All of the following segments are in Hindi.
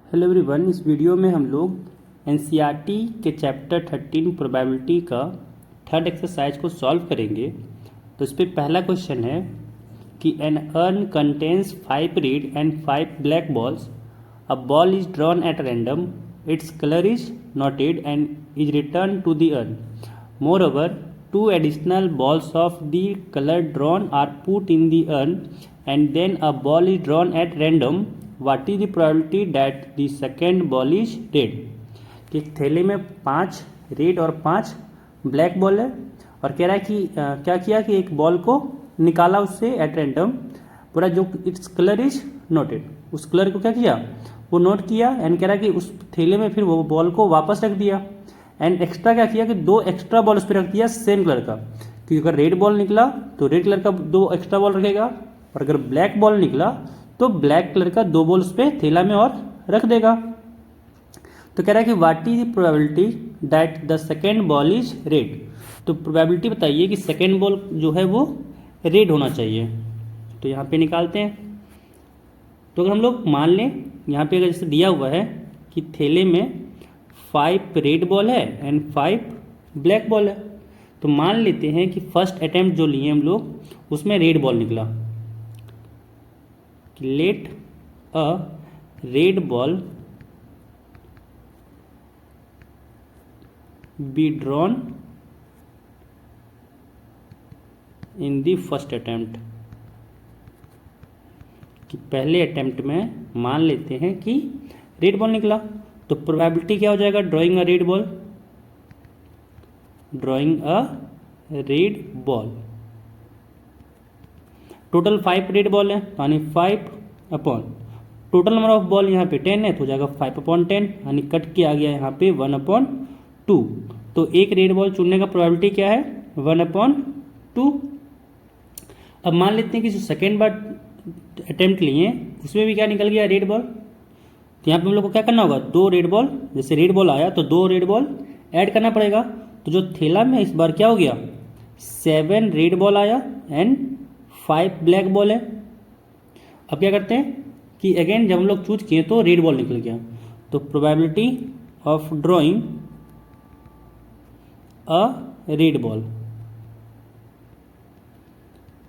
हेलो एवरीवन, इस वीडियो में हम लोग एनसीईआरटी के चैप्टर 13 प्रोबेबिलिटी का थर्ड एक्सरसाइज को सॉल्व करेंगे। तो इस पर पहला क्वेश्चन है कि an urn contains 5 red and 5 black balls. A ball is drawn at random, its colour is noted and is return to the urn. Moreover 2 additional balls of the color drawn are put in the urn and then a ball is drawn at random. What is the probability that the second ball is red? कि एक थैले में 5 रेड और 5 ब्लैक बॉल है और कह रहा है कि क्या किया कि एक बॉल को निकाला उससे एट रैंडम, पूरा जो इट्स कलर इज नोटेड, उस कलर को क्या किया वो नोट किया एंड कह रहा है कि उस थैले में फिर वो बॉल को वापस रख दिया एंड एक्स्ट्रा क्या किया कि 2 एक्स्ट्रा बॉल उस पर रख दिया सेम कलर का, क्योंकि अगर रेड बॉल निकला तो रेड कलर का 2 एक्स्ट्रा बॉल रखेगा और अगर ब्लैक बॉल निकला तो ब्लैक कलर का 2 बॉल उस पर थैला में और रख देगा। तो कह रहा है कि what is the probability that the second ball is red. तो प्रोबेबिलिटी बताइए कि सेकेंड बॉल जो है वो रेड होना चाहिए। तो यहाँ पे निकालते हैं। तो अगर हम लोग मान लें यहाँ पे अगर जैसे दिया हुआ है कि थैले में 5 रेड बॉल है एंड 5 ब्लैक बॉल है, तो मान लेते हैं कि फर्स्ट अटेम्प्ट जो लिए हम लोग उसमें रेड बॉल निकला। Let a red ball be drawn in the first attempt, कि पहले अटेम्प्ट में मान लेते हैं कि रेड बॉल निकला। तो प्रोबेबिलिटी क्या हो जाएगा drawing a red ball, drawing a red ball. Total 5 red ball है यानी 5 upon total number of ball यहाँ पे 10 है तो हो जाएगा 5/10 यानी कट के आ गया यहाँ पे 1/2। तो एक रेड बॉल चुनने का प्रोबेबिलिटी क्या है 1/2। अब मान लेते हैं कि जो सेकेंड बार अटेम्प्ट लिए उसमें भी क्या निकल गया रेड बॉल। तो यहाँ पे हम लोग को क्या करना होगा 2 रेड बॉल, जैसे रेड बॉल आया तो 2 रेड बॉल ऐड करना पड़ेगा। तो जो थैला में इस बार क्या हो गया 7 रेड बॉल आया एंड 5 ब्लैक बॉल है। अब क्या करते हैं कि अगेन जब हम लोग चूज किए तो रेड बॉल निकल गया। तो probability of drawing a red ball,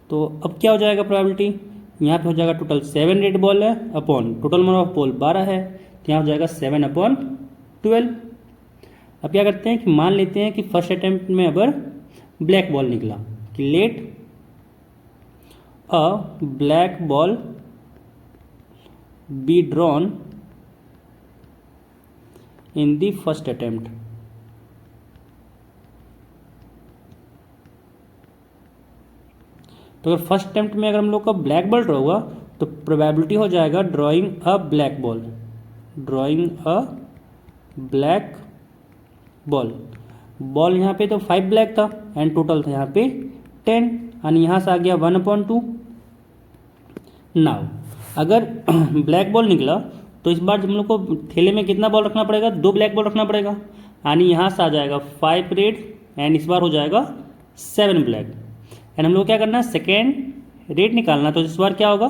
तो अब क्या हो जाएगा प्रोबेबिलिटी यहाँ पे हो जाएगा टोटल 7 रेड बॉल है upon total number of ball 12 है तो यहाँ हो जाएगा 7/12। अब क्या करते हैं कि मान लेते हैं कि फर्स्ट अटेम्प्ट में अगर ब्लैक बॉल निकला कि let a black ball be drawn in the first attempt. तो अगर फर्स्ट अटेम्प्ट में अगर हम लोग का ब्लैक बॉल ड्रॉ हुआ तो प्रोबेबिलिटी हो जाएगा drawing a black ball, drawing a black ball. Ball यहाँ पे तो 5 ब्लैक था एंड टोटल था यहाँ पे 10 यानी यहाँ से आ गया 1/2। नाउ अगर ब्लैक बॉल निकला तो इस बार हम लोग को थैले में कितना बॉल रखना पड़ेगा 2 ब्लैक बॉल रखना पड़ेगा यानी यहाँ से आ जाएगा 5 रेड एंड इस बार हो जाएगा 7 ब्लैक। एंड हम लोग क्या करना है सेकेंड रेड निकालना। तो इस बार क्या होगा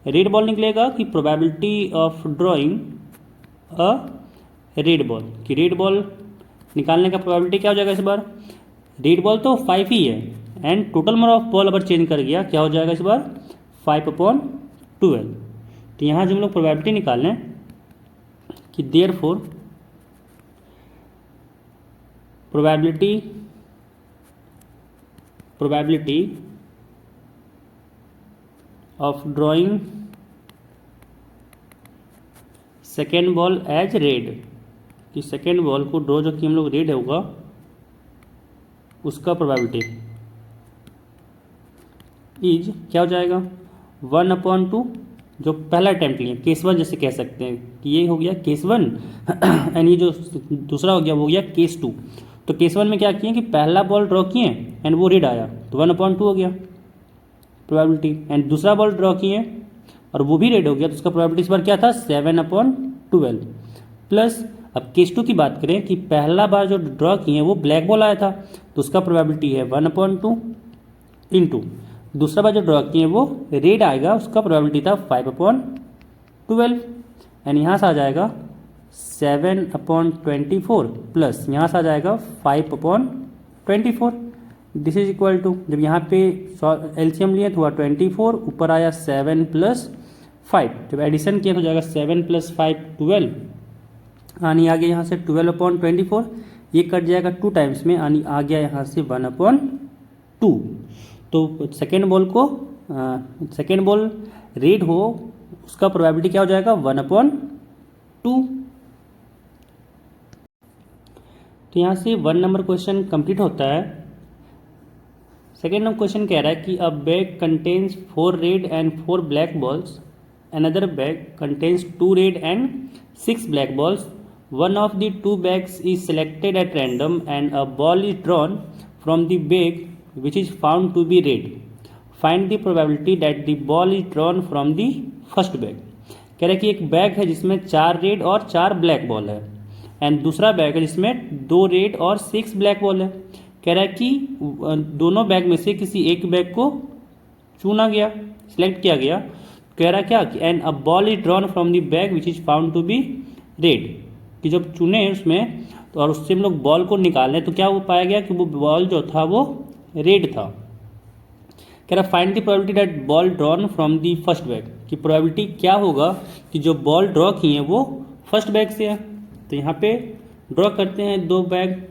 रेड बॉल निकलेगा कि probability of drawing a red ball, कि रेड बॉल निकालने का प्रोबेबिलिटी क्या हो जाएगा इस बार रेड बॉल तो 5 ही है and total number of ball अगर चेंज कर गया क्या हो जाएगा इस बार 5/12। तो यहाँ जो हम लोग प्रोबेबिलिटी निकाल लें कि therefore probability of drawing second ball as red, कि सेकेंड बॉल को ड्रॉ जो कि हम लोग रेड होगा उसका प्रोबेबिलिटी इज क्या हो जाएगा 1/2। जो पहला अटेम्प्ट लिया केस 1 जैसे कह सकते हैं कि ये हो गया केस 1 एंड ये जो दूसरा हो गया वो हो गया केस 2। तो केस 1 में क्या किए कि पहला बॉल ड्रॉ किए एंड वो रेड आया तो 1/2 हो गया प्रोबेबिलिटी, एंड दूसरा बॉल ड्रॉ किए और वो भी रेड हो गया तो उसका प्रोबेबिलिटी इस बार क्या था 7/12 प्लस। अब केस 2 की बात करें कि पहला बार जो ड्रॉ किए वो ब्लैक बॉल आया था तो उसका प्रोबेबिलिटी है 1/2 इंटू दूसरा बार जो ड्रॉ किए वो रेड आएगा उसका प्रोबेबिलिटी था 5/12 एंड यहाँ से आ जाएगा 7/24 प्लस यहाँ से आ जाएगा 5/24। दिस इज इक्वल टू, जब यहाँ पे एलसीएम लिए तो हुआ 24, ऊपर आया 7 + 5, जब एडिशन किया तो जाएगा 7 + 5 12, यानी आ गया यहाँ से 12/24, ये कट जाएगा 2 टाइम्स में, यानी आ गया यहाँ से 1/2। तो सेकेंड बॉल रेड हो उसका प्रोबेबिलिटी क्या हो जाएगा 1/2। तो यहाँ से 1 नंबर क्वेश्चन कंप्लीट होता है। सेकेंड नंबर क्वेश्चन कह रहा है कि अ bag contains 4 red and 4 black balls, another bag contains 2 red and 6 black balls, one of the 2 bags is selected at random and a ball is drawn from the bag which is found to be red. Find the probability that the ball is drawn from the first bag. कह रहा है कि एक बैग है जिसमें 4 रेड और 4 ब्लैक बॉल है, एंड दूसरा बैग है जिसमें 2 रेड और 6 ब्लैक बॉल है। कह रहा है कि दोनों बैग में से किसी एक बैग को चुना गया, सिलेक्ट किया गया। कह रहा है क्या कि and a ball is drawn from the bag which is found to be red, कि जब चुने उसमें तो और उससे हम लोग बॉल को निकालें तो क्या वो पाया गया कि वो बॉल जो था वो रेड था। कह रहा find the probability that ball drawn from the first bag, कि प्रोबेबिलिटी क्या होगा कि जो बॉल ड्रॉ किए हैं वो फर्स्ट बैग से है। तो यहाँ पे ड्रॉ करते हैं 2 बैग,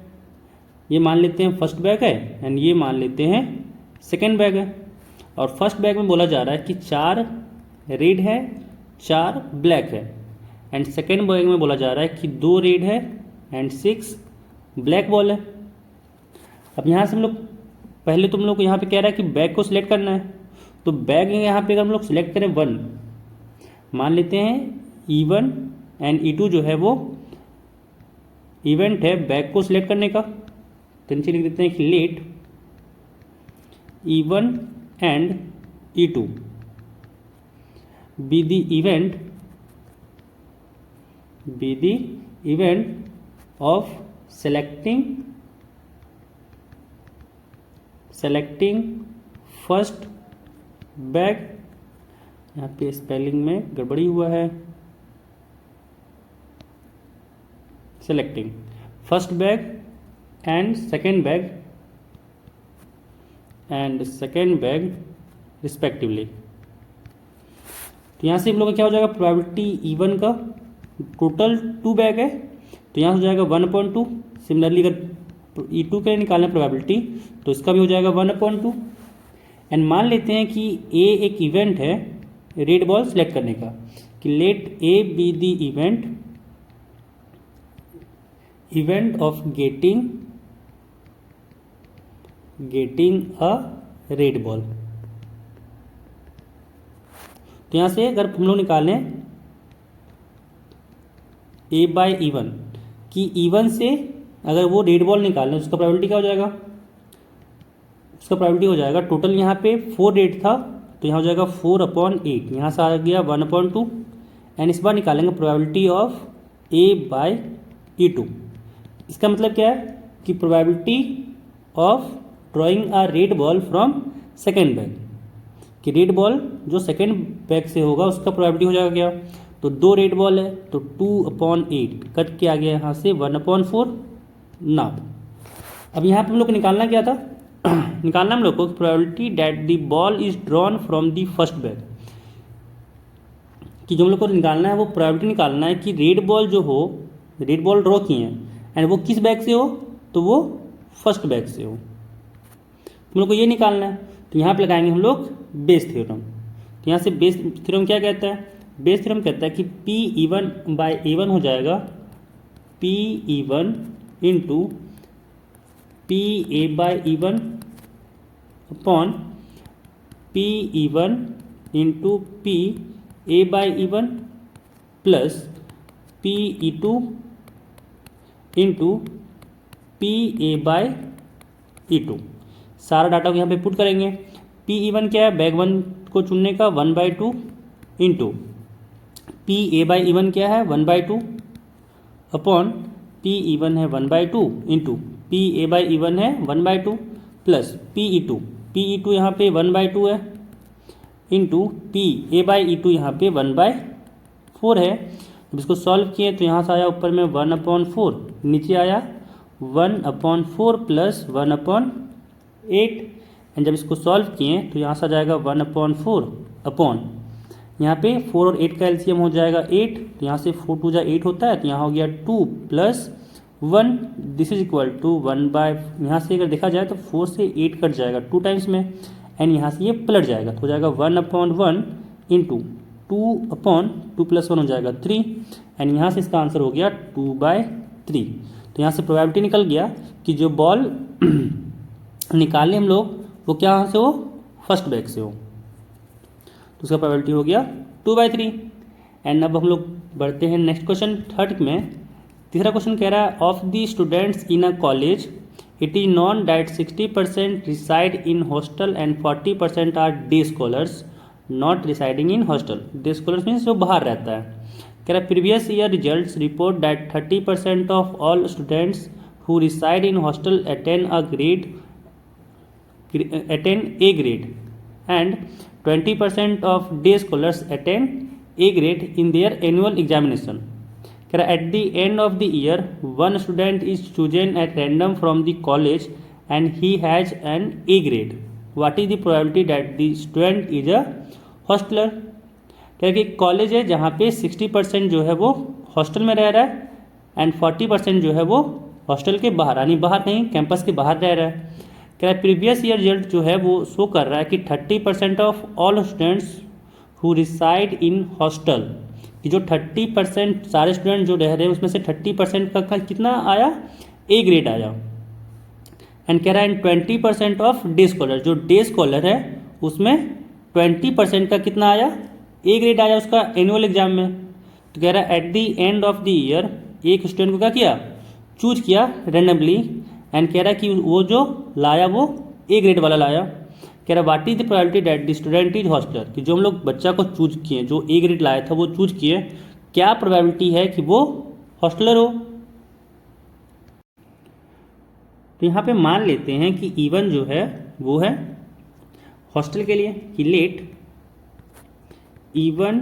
ये मान लेते हैं फर्स्ट बैग है एंड ये मान लेते हैं सेकेंड बैग है। और फर्स्ट बैग में बोला जा रहा है कि 4 रेड है 4 ब्लैक है, एंड सेकेंड बैग में बोला जा रहा है कि 2 रेड है एंड 6 ब्लैक बॉल है। अब यहाँ से हम लोग पहले तुम लोग को यहाँ पे कह रहा है कि बैग को सिलेक्ट करना है, तो बैग यहाँ पे अगर हम लोग सिलेक्ट करें 1, मान लेते हैं E1 एंड E2 जो है वो इवेंट है बैग को सिलेक्ट करने का, तो नीचे लिख देते हैं कि let E1 and E2 be the event of selecting first bag. यहाँ पे स्पेलिंग में गड़बड़ी हुआ है, selecting first bag and second bag respectively. तो यहाँ से हम लोग का क्या हो जाएगा प्रोबेबिलिटी E1 का टोटल 2 बैग है, तो यहाँ हो जाएगा 1/2। सिमिलरली अगर E2 के निकालना प्रोबेबिलिटी तो इसका भी हो जाएगा 1/2। एंड मान लेते हैं कि A एक इवेंट है रेड बॉल सेलेक्ट करने का, कि let A be the event of getting a red ball. तो यहाँ से अगर हम लोग निकालें A/E1 कि E1 से अगर वो रेड बॉल निकालें उसका प्रोबेबिलिटी क्या हो जाएगा, उसका प्रोबेबिलिटी हो जाएगा टोटल यहाँ पे 4 रेड था तो यहाँ हो जाएगा 4/8, यहाँ से आ गया 1/2। एंड इस बार निकालेंगे प्रोबेबिलिटी ऑफ A/E2। इसका मतलब क्या है कि probability of drawing a red ball from second bag, कि रेड बॉल जो सेकेंड बैग से होगा उसका प्रोबेबिलिटी हो जाएगा क्या, तो 2 रेड बॉल है तो 2/8 कट के आ गया यहाँ से 1/4 नाप। अब यहाँ पे हम लोग को निकालना क्या था निकालना हम लोग को probability that the ball is drawn from the first bag, कि जो हम लोग को निकालना है वो प्रोबेबिलिटी निकालना है कि रेड बॉल जो हो, रेड बॉल ड्रॉ किए हैं एंड वो किस बैग से हो, तो वो फर्स्ट बैग से हो। हम लोग को ये निकालना है, तो यहाँ पे लगाएंगे हम लोग बेस थ्योरम। तो यहाँ से बेस थ्योरम क्या कहता है, बेस थ्योरम कहता है कि P/E1 हो जाएगा P/E1 into PA/E1 upon P/E1 into PA/E1 plus P/E2 into PA/E2। सारा डाटा को यहाँ पे पुट करेंगे। P/E1 क्या है, बैग 1 को चुनने का 1/2 इंटू PA/E1 क्या है 1/2 अपॉन P/E1 है 1/2 इंटू PA/E1 है 1/2 प्लस P/E2 यहाँ पे 1/2 है इंटू PA/E2 यहाँ पे 1/4 है। जब इसको सॉल्व किए तो यहाँ से आया ऊपर में 1/4, नीचे आया 1/4 प्लस 1/8, एंड जब इसको सॉल्व किए तो यहाँ से आ जाएगा 1/4 अपॉन, यहाँ पे 4 और 8 का एलसीएम हो जाएगा 8, तो यहाँ से 4 2 जा 8 होता है, तो यहाँ हो गया 2 plus 1, this is equal to 1/, यहाँ से अगर देखा जाए तो 4 से 8 कट जाएगा 2 टाइम्स में, एंड यहाँ से ये पलट जाएगा तो हो जाएगा 1/1 इंटू 2/2 प्लस 1 हो जाएगा 3, एंड यहाँ से इसका आंसर हो गया 2/3। तो यहाँ से प्रोबेबिलिटी निकल गया कि जो बॉल निकाले हम लोग वो क्या यहाँ से हो, फर्स्ट बैग से हो, तो उसका प्रोबेबिलिटी हो गया 2/3। एंड अब हम लोग बढ़ते हैं नेक्स्ट क्वेश्चन थर्ड में। तीसरा क्वेश्चन कह रहा है of the students in a college it is known that 60% reside in hostel and 40% are day scholars not residing in hostel. Day scholars means जो बाहर रहता है। कह रहा है previous year results report that 30% of all students who reside in hostel attend A grade and 20% of day scholars attend A grade in their annual examination. At the end of the year, one student is chosen at random from the college and he has an A grade. What is the probability that the student is a hostler? क्या कि कॉलेज है जहाँ पे 60% जो है वो हॉस्टल में रह रहा है एंड 40% जो है वो हॉस्टल के बाहर, यानी बाहर नहीं कैंपस के बाहर रह रहा है। कह रहा है प्रीवियस ईयर रिजल्ट जो है वो शो कर रहा है कि 30% of all students who reside in hostel, कि जो 30% सारे स्टूडेंट जो रह रहे हैं उसमें से 30% का कितना आया, ए ग्रेड आया। एंड कह रहा है 20% ऑफ डे स्कॉलर, जो डे स्कॉलर है उसमें 20% का कितना आया, ए ग्रेड आया उसका एनुअल एग्जाम में। तो कह रहा है at the end of the year एक स्टूडेंट को क्या किया, चूज किया रेंडमली, एंड कह रहा है कि वो जो लाया वो ए ग्रेड वाला लाया। कह रहा what is the probability that the student is hosteller, कि जो हम लोग बच्चा को चूज किए, जो ए ग्रेड लाया था वो चूज किए, क्या प्रोबेबिलिटी है कि वो हॉस्टलर हो। तो यहाँ पे मान लेते हैं कि E1 जो है वो है हॉस्टल के लिए, कि let E1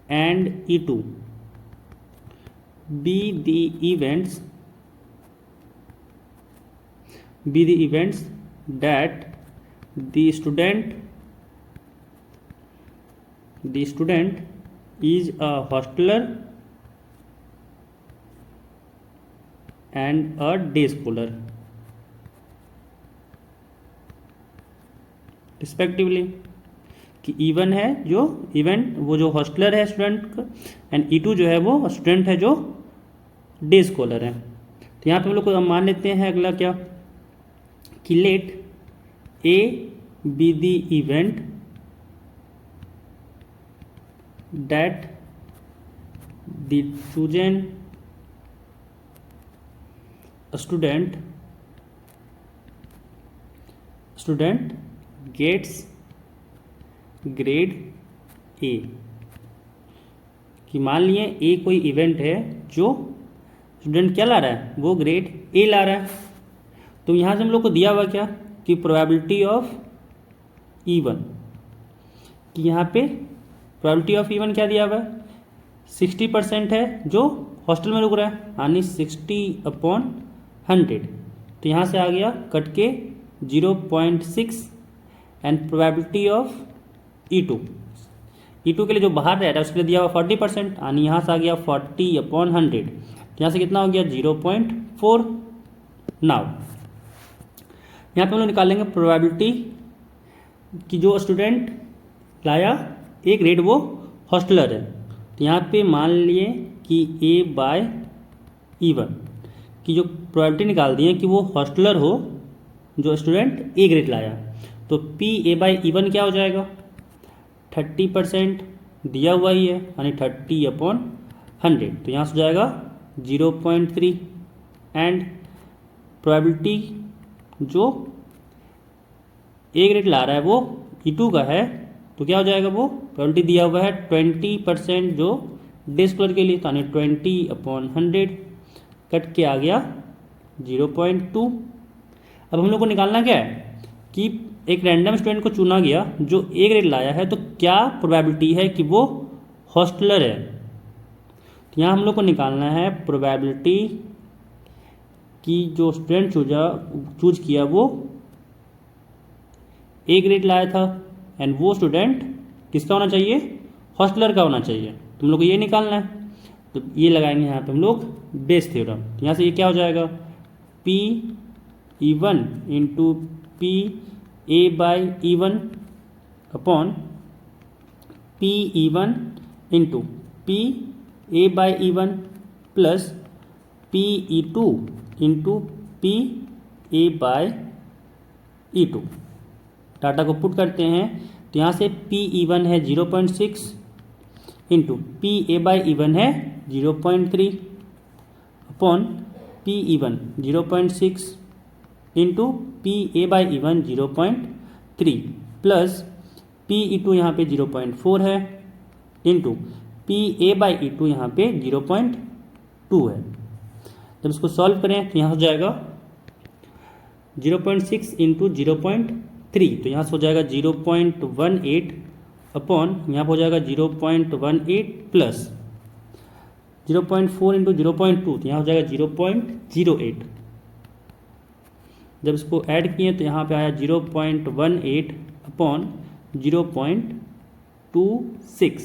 and E2 be the events that the student is a hosteler and a day scholar respectively, कि E1 है जो इवेंट वो जो हॉस्टलर है स्टूडेंट का, एंड E2 जो है वो स्टूडेंट है जो डे स्कॉलर है। तो यहाँ पे हम लोग को मान लेते हैं अगला क्या, कि let A be the event that the chosen student gets grade A, कि मान लिए A कोई इवेंट है जो स्टूडेंट क्या ला रहा है, वो ग्रेड A ला रहा है। तो यहाँ से हम लोग को दिया हुआ क्या, कि प्रोबेबिलिटी ऑफ E1, कि यहाँ पे प्रोबेबिलिटी ऑफ E1 क्या दिया हुआ है, 60% है जो हॉस्टल में रुक रहा है, यानी 60/100। तो यहाँ से आ गया कट के 0.6, एंड प्रोबेबिलिटी ऑफ E2 के लिए जो बाहर रह रहा है उसके लिए दिया हुआ 40%, यानी यहाँ से आ गया 40/100, यहाँ से कितना हो गया 0.4। नाउ यहाँ पे हम लोग निकालेंगे प्रोबेबिलिटी कि जो स्टूडेंट लाया ए ग्रेड वो हॉस्टलर है। तो यहाँ पे मान लिए कि A/E1 की जो प्रोबेबिलिटी निकाल दी है कि वो हॉस्टलर हो जो स्टूडेंट ए ग्रेड लाया, तो PA/E1 क्या हो जाएगा, 30% दिया हुआ ही है, यानी 30/100, तो यहाँ से हो जाएगा 0.3। एंड प्रोबेबिलिटी जो ए ग्रेड ला रहा है वो E2 का है, तो क्या हो जाएगा, वो प्रोबेबिलिटी दिया हुआ है 20% जो डे स्कॉलर के लिए, तो यानी 20/100 कट के आ गया 0.2। अब हम लोग को निकालना क्या है, कि एक रैंडम स्टूडेंट को चुना गया जो ए ग्रेड लाया है, तो क्या प्रोबेबिलिटी है कि वो हॉस्टलर है। तो यहाँ हम लोग को निकालना है प्रोबेबिलिटी कि जो स्टूडेंट चूज किया वो ए ग्रेड लाया था, एंड वो स्टूडेंट किसका होना चाहिए, हॉस्टलर का होना चाहिए। तुम लोग को ये निकालना है, तो ये लगाएंगे यहाँ पे हम लोग बेस थ्योरम। तो यहाँ से ये क्या हो जाएगा, P E1 into P A by E1 upon P E1 into P A by E1 plus P E2 into P A by E2। Data को पुट करते हैं, तो यहाँ से पी E1 है 0.6 into P A by E1 है 0.3 upon P E1 0.6 into P A by E1 0.3 plus P E2 यहाँ पे 0.4 है into P A by E2 यहाँ पे 0.2 है। जब इसको सॉल्व करें तो यहाँ हो जाएगा 0.6 इंटू 0.3, तो यहाँ से हो जाएगा 0.18 अपॉन यहाँ पर हो जाएगा 0.18 प्लस 0.4 इंटू 0.2, तो यहाँ हो जाएगा 0.08। जब इसको ऐड किए तो यहाँ पे आया 0.18 अपॉन 0.26,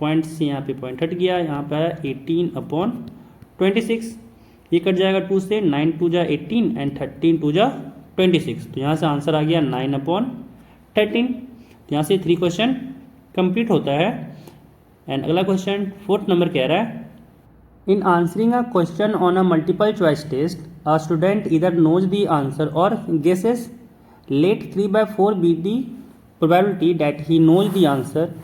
पॉइंट से यहाँ पे पॉइंट हट गया, यहाँ पे आया 18 अपॉन 26। ये कट जाएगा 2 से, 9 2 जा 18 एंड 13 2 जा 26, तो यहाँ से आंसर आ गया 9 अपॉन 13। तो यहाँ से 3 क्वेश्चन कंप्लीट होता है। एंड अगला क्वेश्चन 4th नंबर कह रहा है, in answering a question on a multiple choice test a student either knows the answer or guesses, let 3/4 be the probability that he knows the answer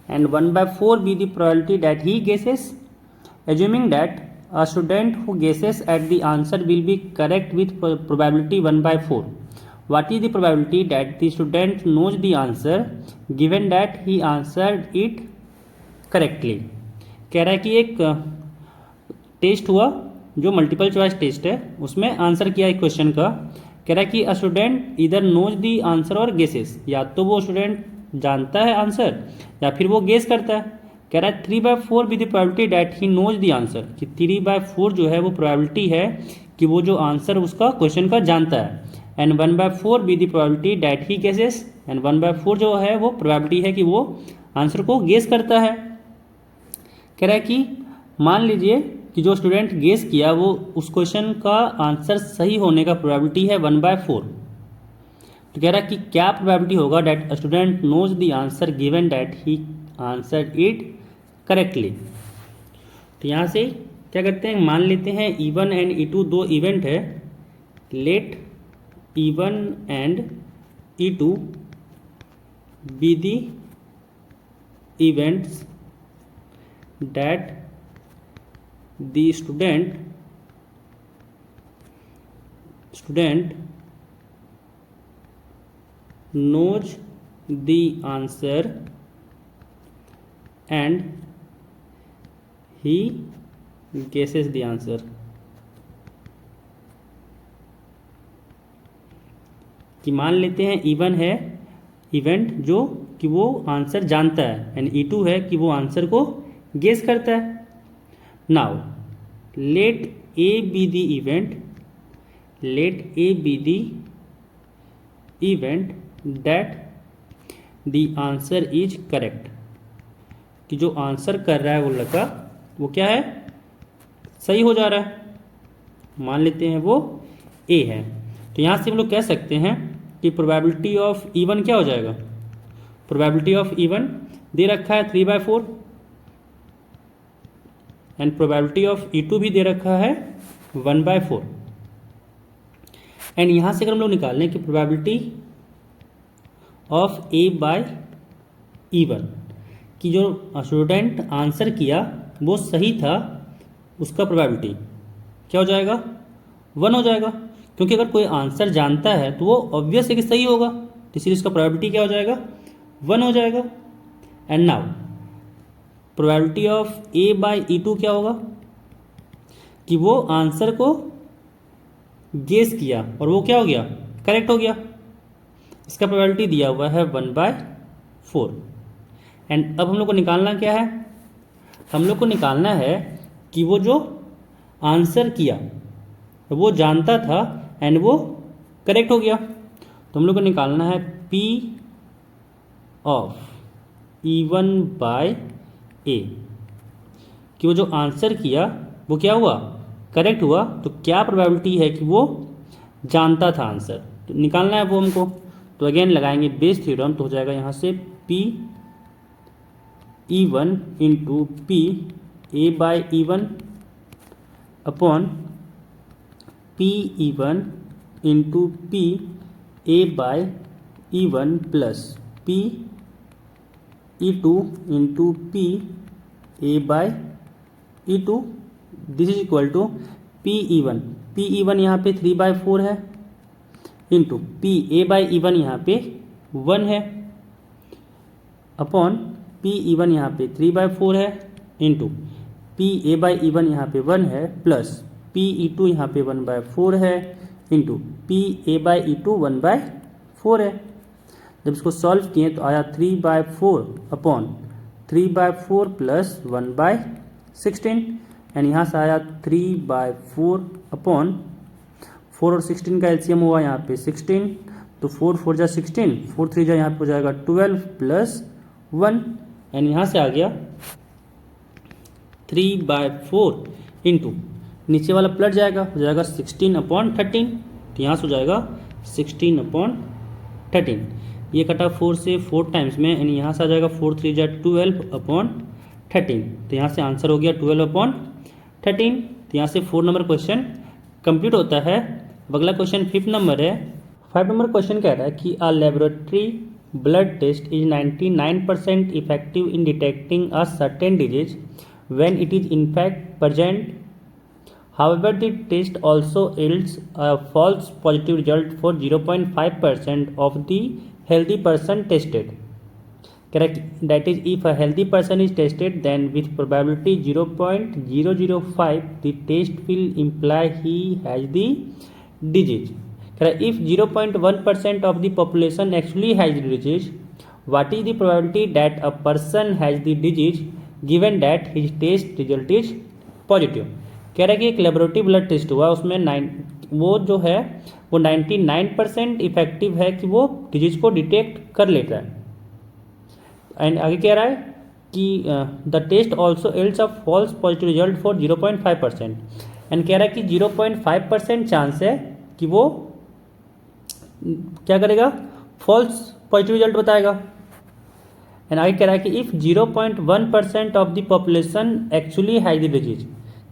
and 1/4 be the probability that he guesses. Assuming that a student who guesses at the answer will be correct with probability 1/4, what is the probability that the student knows the answer given that he answered it correctly? कह रहा है कि एक टेस्ट हुआ जो मल्टीपल चॉइस टेस्ट है, उसमें आंसर किया एक क्वेश्चन का। कह रहा है कि अ स्टूडेंट इधर knows the answer or guesses, या तो वो स्टूडेंट जानता है आंसर या फिर वो गेस करता है। कह रहा है 3/4 be the probability that he knows the answer, कि 3/4 जो है वो प्रोबेबिलिटी है कि वो जो आंसर उसका क्वेश्चन का जानता है। And 1/4 B the probability that he guesses, and 1/4 जो है वो प्रोबेबिलिटी है कि वो आंसर को गेस करता है। कह रहा है कि मान लीजिए कि जो स्टूडेंट गेस किया वो उस क्वेश्चन का आंसर सही होने का प्रोबेबिलिटी है 1/4। तो कह रहा है कि क्या प्रोबेबिलिटी होगा that student knows the answer given that he answer it correctly. तो यहाँ से क्या करते हैं, मान लेते हैं E1 एंड E2 दो इवेंट है। Let E1 and E2 be the events that the student knows the answer and he guesses the answer। कि मान लेते हैं E1 है इवेंट जो कि वो आंसर जानता है, एंड E2 है कि वो आंसर को गेस करता है। Now let A B the event that the answer is correct, कि जो आंसर कर रहा है वो लड़का वो क्या है, सही हो जा रहा है। मान लेते हैं वो ए है। तो यहाँ से हम लोग कह सकते हैं कि प्रोबेबिलिटी ऑफ E1 क्या हो जाएगा, प्रोबेबिलिटी ऑफ E1 दे रखा है 3/4 एंड प्रोबेबिलिटी ऑफ E2 भी दे रखा है 1/4। एंड यहाँ से अगर हम लोग निकाल लें कि probability of A by E1, कि जो स्टूडेंट आंसर किया वो सही था, उसका प्रोबेबिलिटी क्या हो जाएगा, 1 हो जाएगा। क्योंकि अगर कोई आंसर जानता है तो वो ऑब्वियस है कि सही होगा, तो इसलिए इसका प्रोबेबिलिटी क्या हो जाएगा, 1 हो जाएगा। And now probability of A by E2 क्या होगा, कि वो आंसर को गेस किया और वो क्या हो गया, करेक्ट हो गया। इसका प्रोबेबिलिटी दिया हुआ है 1/4। एंड अब हम लोग को निकालना क्या है, हम लोग को निकालना है कि वो जो आंसर किया वो जानता था एंड वो करेक्ट हो गया। तो हम लोग को निकालना है P of E1 bye A, कि वो जो आंसर किया वो क्या हुआ, करेक्ट हुआ। तो क्या प्रोबेबिलिटी है कि वो जानता था आंसर, तो निकालना है वो हमको। तो अगेन लगाएंगे बेस थ्योरम, तो हो जाएगा यहाँ से P E1 into P A by E1 upon P E1 into P A by E1 plus P E2 into P A by E2, this is equal to P E1 यहाँ पे 3/4 है into P A by E1 यहाँ पे 1 है अपॉन P E1 यहाँ पे 3/4 है into P A by E1 यहाँ पे 1 है प्लस P E2 यहाँ पे 1/4 है into P A by E2 1/4 है। जब इसको सॉल्व किए तो आया 3/4 अपॉन 3/4 प्लस 1/16 एंड यहाँ से आया 3/4 अपॉन 4 और 16 का एलसीएम हुआ यहाँ पे 16, तो 4 4 जा 16, 4 3 जा यहाँ पे हो जाएगा 12 प्लस 1 एंड यहाँ से आ गया 3/4 इंटू नीचे वाला पलट जाएगा, हो जाएगा 16/13, तो यहाँ से हो जाएगा 16/13। ये कटा 4 से 4 टाइम्स में यानी यहाँ से आ जाएगा 4 3 जा 12/13, तो यहाँ से आंसर हो गया 12/13। तो यहाँ से 4 नंबर क्वेश्चन कंप्लीट होता है। अब अगला क्वेश्चन 5 नंबर है। 5 नंबर क्वेश्चन कह रहा है कि a laboratory blood test is 99% effective in detecting a certain disease when it is in fact present. However, the test also yields a false positive result for 0.5% of the healthy person tested. Correct. That is, if a healthy person is tested, then with probability 0.005, the test will imply he has the disease. Correct. If 0.1% of the population actually has the disease, what is the probability that a person has the disease given that his test result is positive? कह रहा है कि एक लेबोरेटरी ब्लड टेस्ट हुआ, उसमें वो जो है वो 99% इफेक्टिव है कि वो डिजीज को डिटेक्ट कर लेता है। एंड आगे कह रहा है कि the test also yields a false positive result for 0.5%। And कह रहा है कि 0.5% चांस है कि वो क्या करेगा, फॉल्स पॉजिटिव रिजल्ट बताएगा। एंड आगे कह रहा है कि if 0.1% of the population actually has the disease,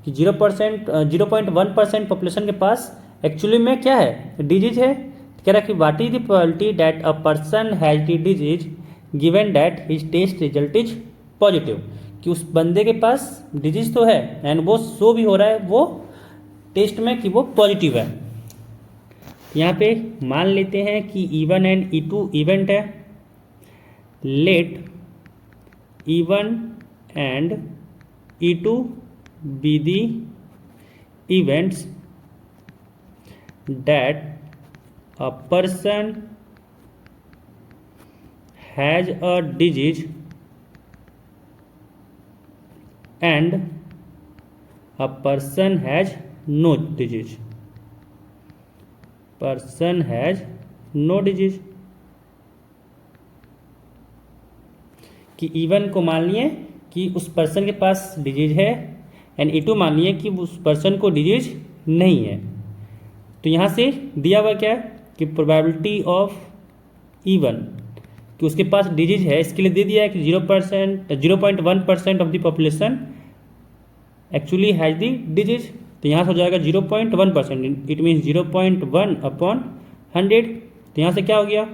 कि 0.1% पॉपुलेशन के पास एक्चुअली में क्या है, डिजीज है। कह रहा है कि what is the probability that a person has the disease given that his test result is positive, कि उस बंदे के पास डिजीज तो है एंड वो शो भी हो रहा है वो टेस्ट में कि वो पॉजिटिव है। यहाँ पे मान लेते हैं कि E1 एंड E2 इवेंट है। Let E1 and E2 be the events that a person has a disease and a person has no disease. Person has no disease। कि E1 को मान लिए कि उस पर्सन के पास डिजीज है एंड E2 मान लिए कि उस पर्सन को डिजीज नहीं है। तो यहाँ से दिया हुआ क्या है कि प्रोबेबिलिटी ऑफ E1 कि उसके पास डिजीज है, इसके लिए दे दिया है कि 0.1% of the population actually has the disease. तो यहाँ से हो जाएगा 0.1%, इट मीन्स 0.1/100। तो यहाँ से क्या हो गया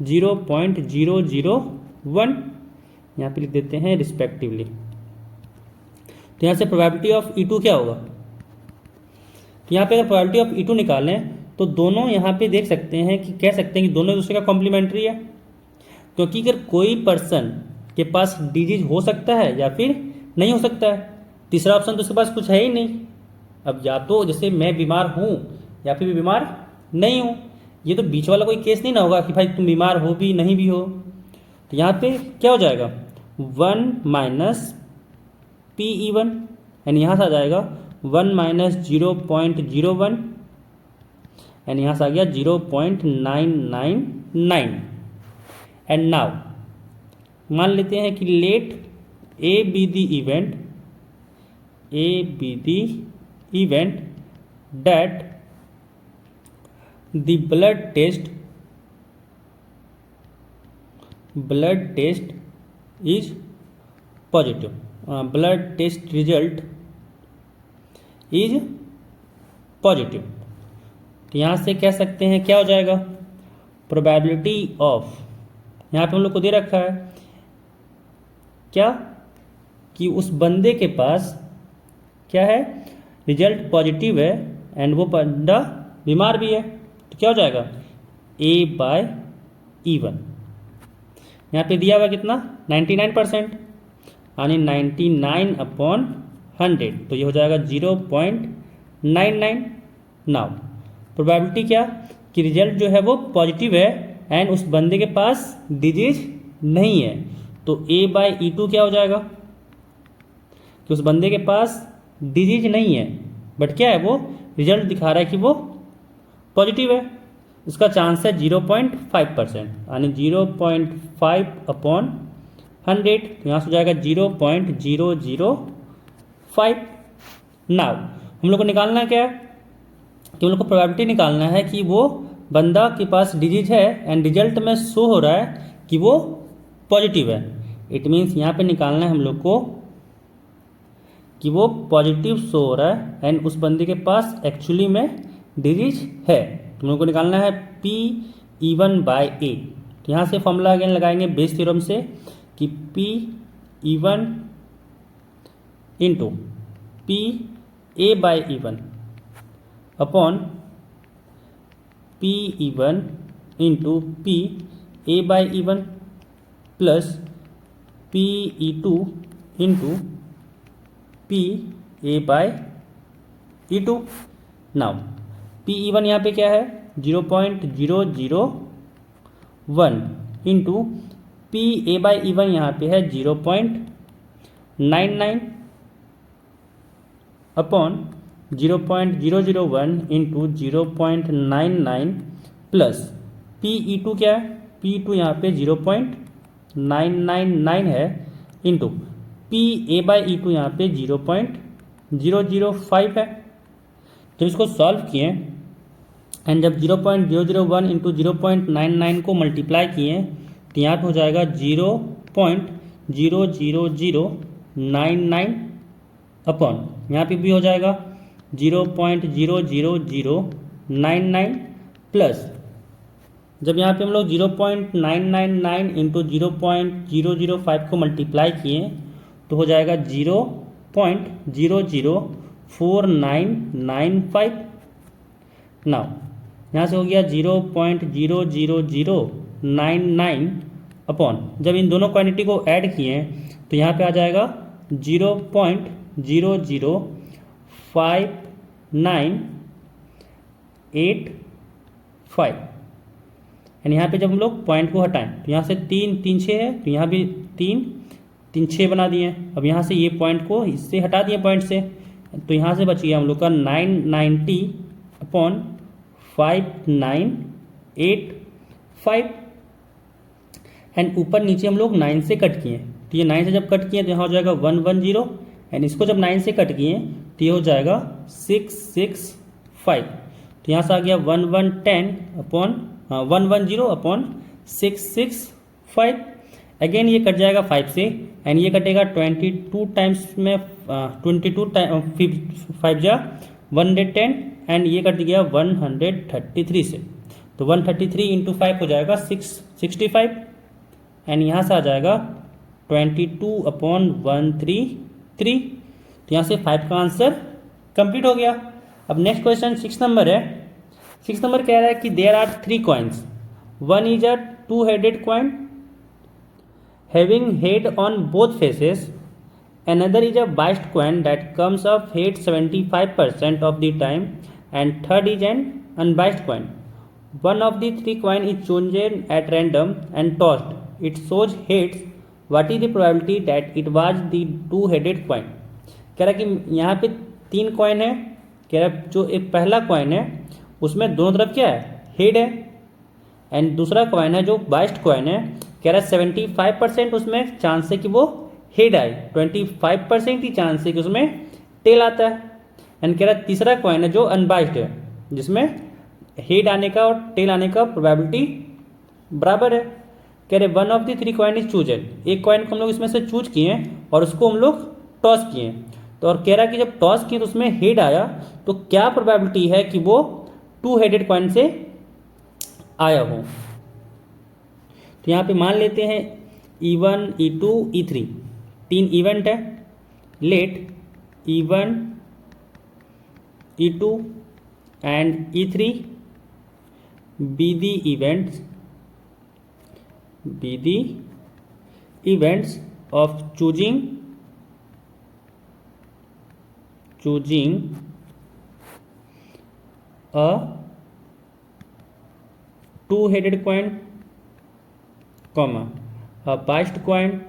0.001, यहाँ पे लिख देते हैं रिस्पेक्टिवली। तो यहाँ से प्रोबेबिलिटी ऑफ E2 क्या होगा, तो यहाँ पे अगर प्रोबेबिलिटी ऑफ E2 निकालें तो दोनों यहाँ पे देख सकते हैं कि कह सकते हैं कि दोनों दूसरे का कॉम्प्लीमेंट्री है, क्योंकि अगर कोई पर्सन के पास डिजीज हो सकता है या फिर नहीं हो सकता है, तीसरा ऑप्शन तो उसके पास कुछ है ही नहीं। अब या तो जैसे मैं बीमार हूँ या फिर बीमार नहीं हूँ, ये तो बीच वाला कोई केस नहीं ना होगा कि भाई तुम बीमार हो भी नहीं भी हो। तो यहाँ पे क्या हो जाएगा 1 - PE1 एंड यहाँ से आ जाएगा 1 माइनस 0.01 एंड यहाँ से आ गया 0.999। एंड नाउ मान लेते हैं कि let A be the event that the blood test is positive, blood test result is positive. तो यहाँ से कह सकते हैं क्या हो जाएगा, प्रोबेबिलिटी ऑफ, यहाँ पे हम लोग को दे रखा है क्या कि उस बंदे के पास क्या है, रिजल्ट पॉजिटिव है एंड वो बंदा बीमार भी है। तो क्या हो जाएगा, A/E1। यहाँ पे दिया हुआ कितना, 99%, यानी 99/100, तो ये हो जाएगा 0.99। नाउ प्रोबेबिलिटी क्या कि रिजल्ट जो है वो पॉजिटिव है एंड उस बंदे के पास डिजीज नहीं है, तो A/E2 क्या हो जाएगा कि उस बंदे के पास डिजीज नहीं है बट क्या है, वो रिजल्ट दिखा रहा है कि वो पॉजिटिव है। उसका चांस है 0.5%, यानी 0.5/100, तो यहाँ से हो जाएगा 0.005। नाउ हम लोग को निकालना क्या है कि हम लोग को प्रोबेबिलिटी निकालना है कि वो बंदा के पास डिजीज है एंड रिजल्ट में शो हो रहा है कि वो पॉजिटिव है। इट मीन्स यहाँ पे निकालना है हम लोग को कि वो पॉजिटिव शो हो रहा है एंड उस बंदे के पास एक्चुअली में डिजीज है। तो हम लोग को निकालना है P/E1/A। तो यहाँ से फॉर्मूला अगेन लगाएंगे बेस थ्योरम से कि P/E1 into P/A/E1 upon P/E1 into P/A/E1 plus P/E2 into P/A/E2। Now P/E1 यहाँ पे क्या है 0.001 इंटू P/A/E1 यहाँ पे है 0.99 अपॉन 0.001 इंटू 0.99 प्लस P/E2 क्या है, P/E2 यहाँ पे 0.999 है इंटू P/A/E2 यहाँ पे 0.005 है। जब इसको सॉल्व किए एंड जब 0.001 इंटू 0.99 को मल्टीप्लाई किए तो यहाँ पे हो जाएगा 0.00099 अपॉन यहाँ पे भी हो जाएगा 0.00099 प्लस जब यहाँ पे हम लोग 0.999 इंटू 0.005 को मल्टीप्लाई किए तो हो जाएगा 0.004995। नाउ यहाँ से हो गया 0.00099 अपॉन जब इन दोनों क्वांटिटी को ऐड किए तो यहाँ पे आ जाएगा 0.00598 एंड यहाँ पे जब हम लोग पॉइंट को हटाएं तो यहाँ से 3 3 6 है तो यहाँ भी 3 3 6 बना दिए। अब यहाँ से ये पॉइंट को इससे हटा दिए पॉइंट से, तो यहाँ से बच गया हम लोग का 990 अपॉन 5985 एंड ऊपर नीचे हम लोग 9 से कट किए, तो ये 9 से जब कट किए तो यहाँ हो जाएगा 110 एंड इसको जब 9 से कट किए तो ये हो जाएगा 665, तो यहाँ से आ गया 1110 अपॉन 110 अपॉन 665। अगेन ये कट जाएगा 5 से एंड ये कटेगा 22 टाइम्स में 22 5 जा 110 एंड ये कट गया 133 से, तो 133 इंटू 5 हो जाएगा 665 एंड यहाँ से आ जाएगा 22/133। तो यहाँ से 5 का आंसर कंप्लीट हो गया। अब नेक्स्ट क्वेश्चन 6 नंबर है। 6 नंबर कह रहा है कि there are 3 coins, one is a 2-headed coin having head on both faces, another is a biased coin that comes up head 75% of the time, and third is an unbiased coin. One of the 3 coin is chosen at random and tossed. It shows heads. What is the probability that it was the 2-headed coin? कह रहा कि यहाँ पे 3 कॉइन है, कह रहा जो एक पहला कॉइन है उसमें दोनों तरफ क्या है, हेड है, एंड दूसरा कॉइन है जो बाइस्ड कॉइन है, कह रहा 75% उसमें चांस है कि वो हेड आए, 25% ही चांस है कि उसमें टेल आता है। एंड कह रहा तीसरा कॉइन है जो अनबाइस्ड है, जिसमें हेड आने का और टेल आने का प्रोबेबिलिटी बराबर है। कह रहे 1 of the 3 coin is chosen, एक कॉइन को हम लोग इसमें से चूज किए हैं और उसको हम लोग टॉस किए हैं। तो और कह रहा कि जब टॉस किए तो उसमें हेड आया, तो क्या प्रोबेबिलिटी है कि वो 2 हेडेड कॉइन से आया हो। तो यहाँ पे मान लेते हैं E1, E2, E3 3 इवेंट है। Let E1, E2 and E3 be the events of choosing a 2-headed coin, comma a biased coin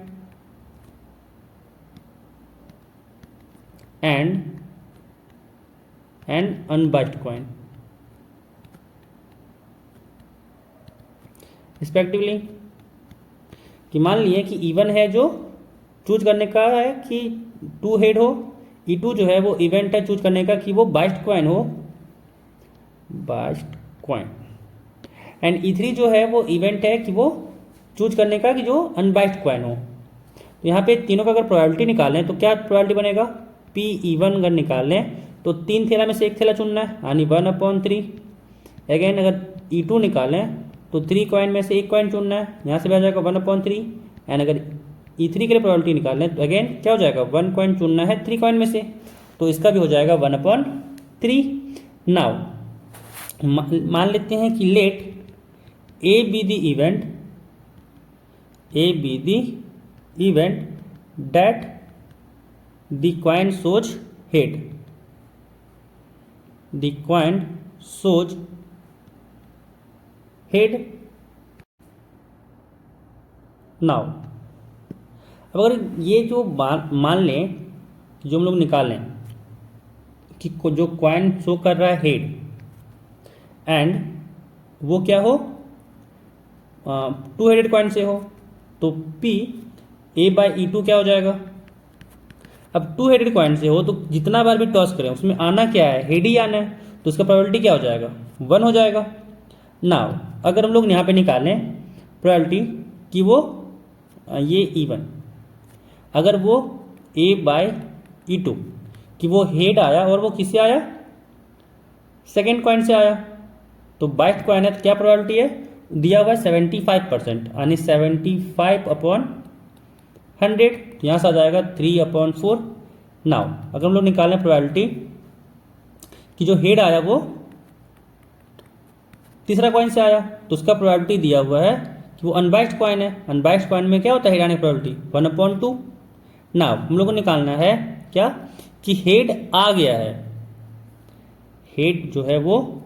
and an unbiased coin respectively. कि मान लिए कि E1 है जो चूज करने का है कि 2 हेड हो, E2 जो है वो इवेंट है चूज करने का कि वो बाइस्ड कॉइन हो, बाइस्ड कॉइन, एंड E3 जो है वो इवेंट है कि वो चूज करने का कि जो अनबाइस्ड कॉइन हो। तो यहाँ पे तीनों का अगर प्रोबेबिलिटी निकालें तो क्या प्रोबेबिलिटी बनेगा, P-E1 अगर निकाल लें तो 3 थैला में से एक थैला चुनना है, यानी 1/3। अगेन अगर E2 निकालें तो 3 कॉइन में से एक कॉइन चुनना है, यहाँ से भी आ जाएगा 1/3। एंड अगर E3 के लिए प्रोबेबिलिटी निकालें तो अगेन क्या हो जाएगा, 1 कॉइन चुनना है 3 कॉइन में से, तो इसका भी हो जाएगा 1/3। नाउ मान लेते हैं कि let A be the event that the coin shows head, the coin shows head. Now अब अगर ये जो मान लें जो हम लोग निकालें कि जो कॉइन शो कर रहा है हेड, एंड वो क्या हो 2 हेडेड कॉइन से हो, तो P/A/E2 क्या हो जाएगा। अब 2 हेडेड कॉइन से हो तो जितना बार भी टॉस करें उसमें आना क्या है, हेड ही आना है, तो उसका प्रोबेबिलिटी क्या हो जाएगा, 1 हो जाएगा। नाउ अगर हम लोग यहाँ पे निकालें प्रोबेबिलिटी कि वो ये E1 अगर वो A/E2 कि वो हेड आया और वो किससे आया, सेकेंड कॉइन से आया, तो बाइस्ड कॉइन है तो क्या प्रोबेबिलिटी है, दिया हुआ है 75%, यानी 75/100, तो यहाँ से आ जाएगा 3/4। नाउ अगर हम लोग निकालें प्रोबेबिलिटी कि जो हेड आया वो तीसरा कॉइन से आया, तो उसका प्रोबेबिलिटी दिया हुआ है कि वो अनबाइस्ड कॉइन है, अनबाइस्ड कॉइन में क्या होता है हेड आने की प्रोबेबिलिटी 1/2। नाउ हम लोग को निकालना है क्या कि हेड आ गया है, हेड जो है वो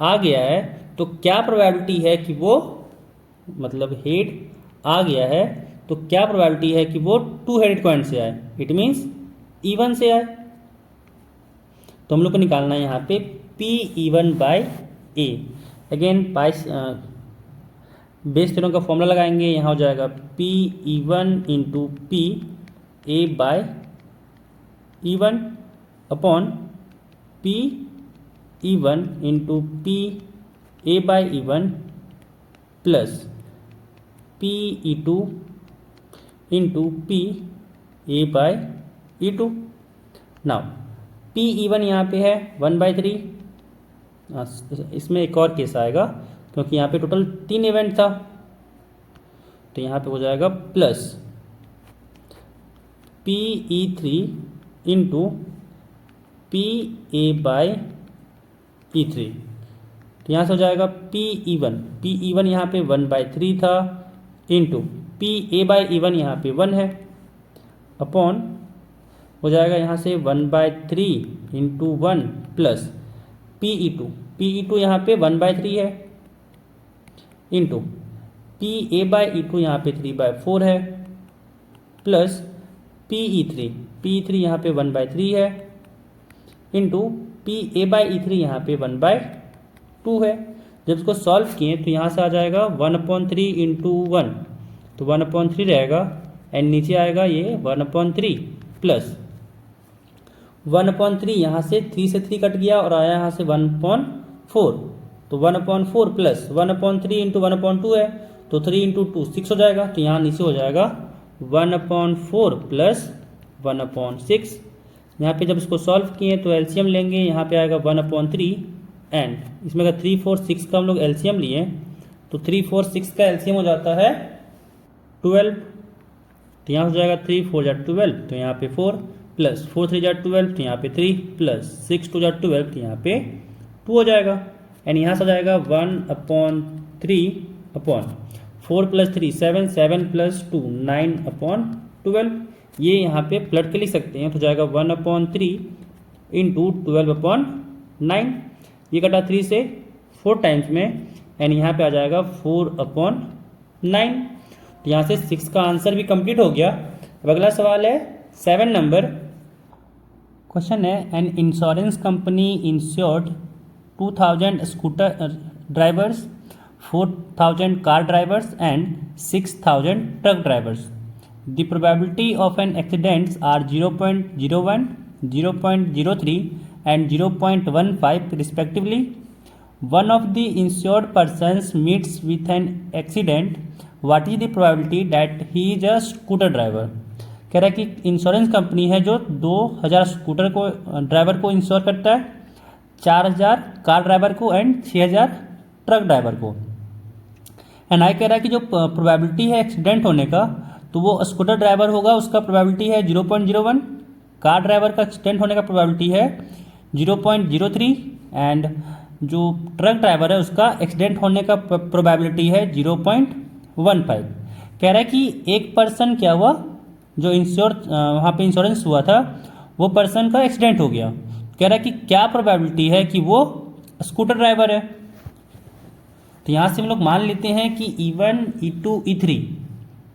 आ गया है, तो क्या प्रोबेबिलिटी है कि वो मतलब हेड आ गया है तो क्या प्रोबेबिलिटी है कि वो 2 हेडेड कॉइन से आए, इट मीन्स E1 से आए। तो हम लोग को निकालना है यहाँ पे P/E1/A। अगेन बाइस बेस थ्योरम का फॉर्मूला लगाएंगे, यहाँ हो जाएगा P/E1 × P/A/E1 upon P/E1 × P/A/E1 plus P/E2 × P/A/E2। Now P/E1 यहाँ पे है 1/3, इसमें एक और केस आएगा क्योंकि यहाँ पे टोटल 3 इवेंट था, तो यहाँ पे हो जाएगा प्लस P/E3 × P/A/E3, तो यहाँ से हो जाएगा P/E1 यहाँ पे 1/3 था, इंटू P/A/E1 यहाँ पे 1 है, अपॉन हो जाएगा यहाँ से 1/3 × 1 प्लस P/E2 यहाँ पे 1/3 है, इंटू P/A/E2 यहाँ पे 3/4 है, प्लस P/E3 P3 यहाँ पे 1/3 है इंटू PA/E3 यहाँ पे 1/2 है। जब इसको सॉल्व किए तो यहाँ से आ जाएगा 1/3 इंटू 1, तो 1/3 रहेगा एंड नीचे आएगा ये 1/3 प्लस 1/3 यहाँ से 3 से 3 कट गया और आया यहाँ से 1/4, तो 1/4 प्लस 1/3 इंटू 1/2 है तो 3 इंटू 2 6 हो जाएगा, तो यहाँ नीचे हो जाएगा 1/4 प्लस 1/6। यहाँ पे जब इसको सॉल्व किए तो एलसीएम लेंगे, यहाँ पे आएगा 1/3 एंड इसमें अगर 3 4 6 का हम लोग एलसीएम लिए तो 3 4 6 का एलसीएम हो जाता है 12, तो यहाँ हो जाएगा 3 4 जा 12, तो यहाँ पे 4 प्लस 4 3 जा 12, तो यहाँ पे 3 प्लस 6 2 जा 12, तो यहाँ पे 2 हो जाएगा एंड यहाँ से आ जाएगा 1/3 अपॉन 4 प्लस 3 7 7 प्लस 2 9/12। ये यहाँ पे प्लट के लिख सकते हैं, तो जाएगा 1/3 इंटू 12/9। ये कटा 3 से 4 टाइम्स में एंड यहाँ पे आ जाएगा 4/9। तो यहाँ से 6 का आंसर भी कंप्लीट हो गया। अब अगला सवाल है 7 नंबर। क्वेश्चन है an insurance company insured 2000 scooter drivers, 4000 car drivers and 6000 truck drivers. The probability of an accidents are 0.01, 0.03 and 0.15 respectively. One of the insured persons meets with an accident. What is the probability that he is a scooter driver? कह रहा है कि इंश्योरेंस कंपनी है जो 2000 स्कूटर को ड्राइवर को इंश्योर करता है, 4000 कार ड्राइवर को एंड 6000 ट्रक ड्राइवर को। एंड आई कह रहा है कि जो प्रोबेबिलिटी है एक्सीडेंट होने का, तो वो स्कूटर ड्राइवर होगा उसका प्रोबेबिलिटी है 0.01, कार ड्राइवर का एक्सीडेंट होने का प्रोबेबिलिटी है 0.03 एंड जो ट्रक ड्राइवर है उसका एक्सीडेंट होने का प्रोबेबिलिटी है 0.15। कह रहा है कि एक पर्सन क्या हुआ, जो वहाँ पे इंश्योरेंस हुआ था वो पर्सन का एक्सीडेंट हो गया। कह रहा है कि क्या प्रोबेबिलिटी है कि वो स्कूटर ड्राइवर है। तो यहाँ से हम लोग मान लेते हैं कि E1 E2 E3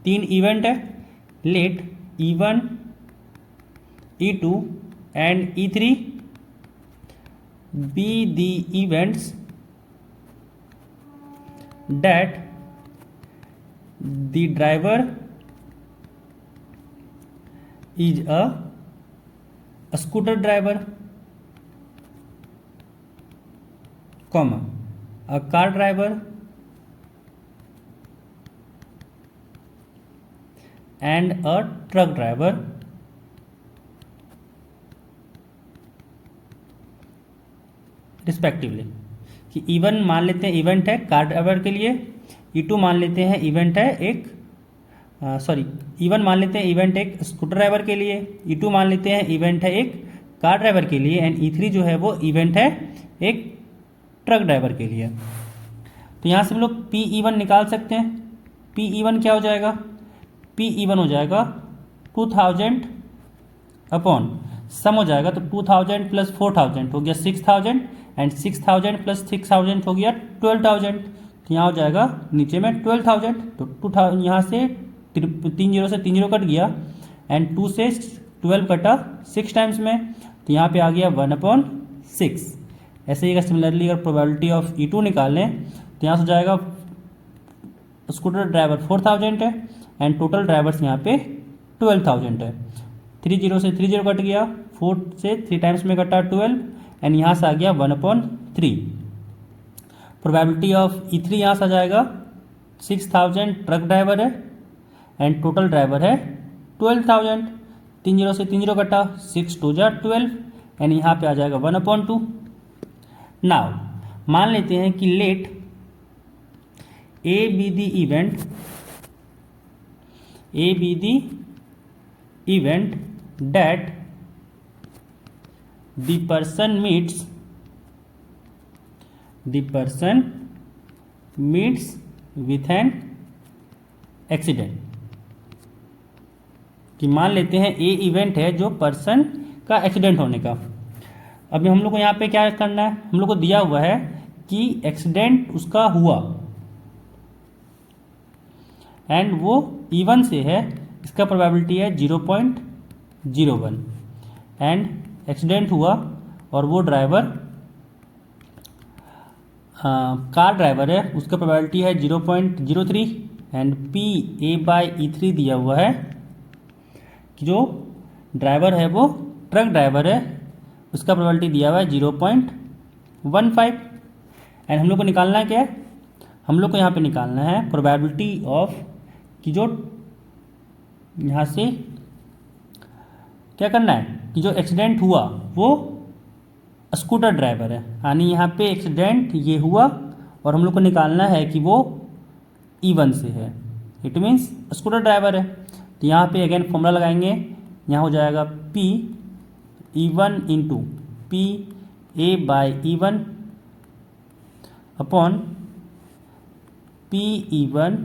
तीन इवेंट है। Let E1 E2 and E3 be the events that the driver is a scooter driver, comma a car driver and a truck driver respectively. कि E1 मान लेते हैं इवेंट है कार ड्राइवर के लिए, E2 मान लेते हैं इवेंट है एक E1 मान लेते हैं इवेंट एक स्कूटर ड्राइवर के लिए, E2 मान लेते हैं इवेंट है एक कार ड्राइवर के लिए एंड E3 जो है वो इवेंट है एक ट्रक ड्राइवर के लिए। तो यहाँ से हम लोग PE1 निकाल सकते हैं। PE1 क्या हो जाएगा, PE1 हो जाएगा 2000 अपॉन सम हो जाएगा, तो 2000 प्लस 4000 हो गया 6000 एंड 6000 प्लस 6000 हो गया 12000। तो यहाँ हो जाएगा नीचे में 12000, तो 2000 यहाँ से 3 जीरो से 3 जीरो कट गया एंड 2 से 12 कटा 6 टाइम्स में, तो यहाँ पे आ गया 1/6। ऐसे ही अगर सिमिलरली अगर प्रोबेबिलिटी ऑफ E2 निकाल लें तो यहाँ से हो जाएगा स्कूटर ड्राइवर 4000 है एंड टोटल ड्राइवर्स यहाँ पे 12000 है। 3 जीरो से 3 जीरो कट गया, 4 से 3 टाइम्स में कटा 12 एंड यहाँ से आ गया 1/3। प्रोबेबिलिटी ऑफ E3 यहाँ से आ जाएगा 6000 ट्रक ड्राइवर है एंड टोटल ड्राइवर है 12000। 3 जीरो से 3 जीरो कटा, 6 2 जा 12 एंड यहाँ पे आ जाएगा 1/2। नाउ मान लेते हैं कि let A be the event that the person meets with an accident। कि मान लेते हैं A इवेंट है जो पर्सन का एक्सीडेंट होने का। अभी हम लोग को यहाँ पे क्या करना है, हम लोग को दिया हुआ है कि एक्सीडेंट उसका हुआ एंड वो E1 से है, इसका प्रोबेबिलिटी है 0.01 एंड एक्सीडेंट हुआ और वो ड्राइवर कार ड्राइवर है, उसका प्रोबेबिलिटी है 0.03 एंड PA/E3 दिया हुआ है कि जो ड्राइवर है वो ट्रक ड्राइवर है, उसका प्रोबेबिलिटी दिया हुआ है 0.15 एंड हम लोग को निकालना है क्या है, हम लोग को यहाँ पे निकालना है प्रोबेबिलिटी ऑफ कि जो यहाँ से क्या करना है कि जो एक्सीडेंट हुआ वो स्कूटर ड्राइवर है, यानी यहाँ पे एक्सीडेंट ये हुआ और हम लोग को निकालना है कि वो E1 से है, इट मीन्स स्कूटर ड्राइवर है। तो यहाँ पे अगेन फॉर्मूला लगाएंगे, यहाँ हो जाएगा PE1 into PA/E1 upon PE1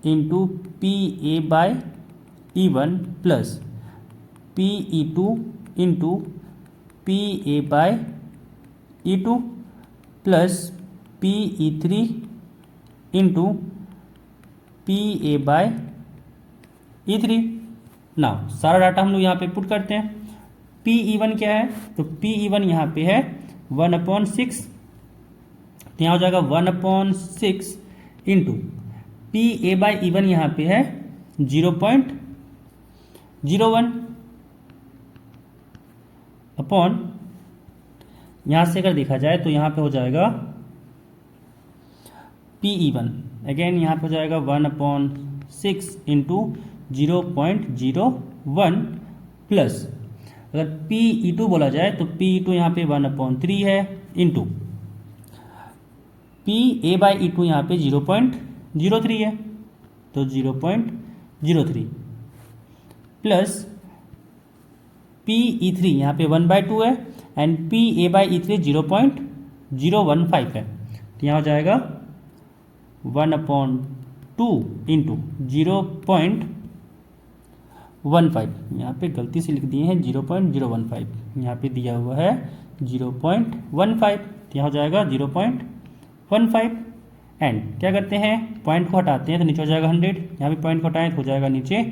into PA/E1 plus PE2 into PA/E2 plus PE3 into PA/E3। Now सारा डाटा हम लोग यहाँ पे पुट करते हैं। PE1 क्या है, तो PE1 यहाँ पे है 1/6, तो यहाँ हो जाएगा 1/6 इंटू PA/E1 यहाँ पे है 0.01 अपॉन, यहाँ से अगर देखा जाए तो यहाँ पे हो जाएगा PE1 अगेन यहाँ पे हो जाएगा 1/6 इंटू 0.01 प्लस अगर PE2 बोला जाए तो PE2 यहाँ पे 1/3 है इंटू PA/E2 यहाँ पे 0.03 है तो 0.03 प्लस PE3 यहाँ पे 1/2 है एंड PA/E3 0.015 है, तो यहाँ हो जाएगा 1/2 इंटू 0.15, यहाँ पे गलती से लिख दिए हैं 0.015, यहाँ पे दिया हुआ है 0.15, तो यहाँ हो जाएगा 0.15 एंड क्या करते हैं पॉइंट को हटाते हैं तो नीचे हो जाएगा 100, यहाँ भी पॉइंट को हटाएं तो हो जाएगा नीचे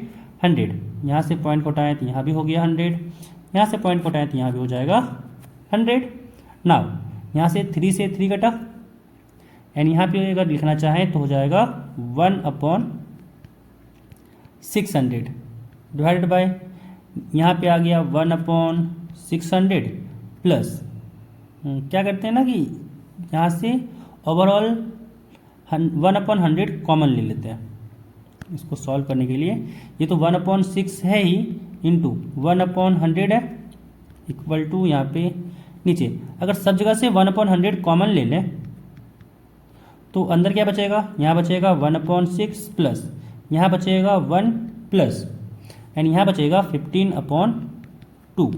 100, यहाँ से पॉइंट को हटाएं तो यहाँ भी हो गया 100, यहाँ से पॉइंट को हटाएं तो यहाँ भी हो जाएगा 100। नाउ यहाँ से 3 से 3 कटा एंड यहाँ पे अगर लिखना चाहें तो हो जाएगा 1/600 डिवाइडेड बाय, यहाँ पे आ गया 1/600 प्लस क्या करते हैं ना कि यहाँ से ओवरऑल 1/100 कॉमन ले लेते हैं इसको सॉल्व करने के लिए। ये तो 1/6 है ही इंटू 1/100 है इक्वल टू यहाँ पे नीचे अगर सब जगह से 1/100 कॉमन ले लें तो अंदर क्या बचेगा, यहाँ बचेगा 1/6 प्लस यहाँ बचेगा 1 प्लस एंड यहाँ बचेगा 15/2, तो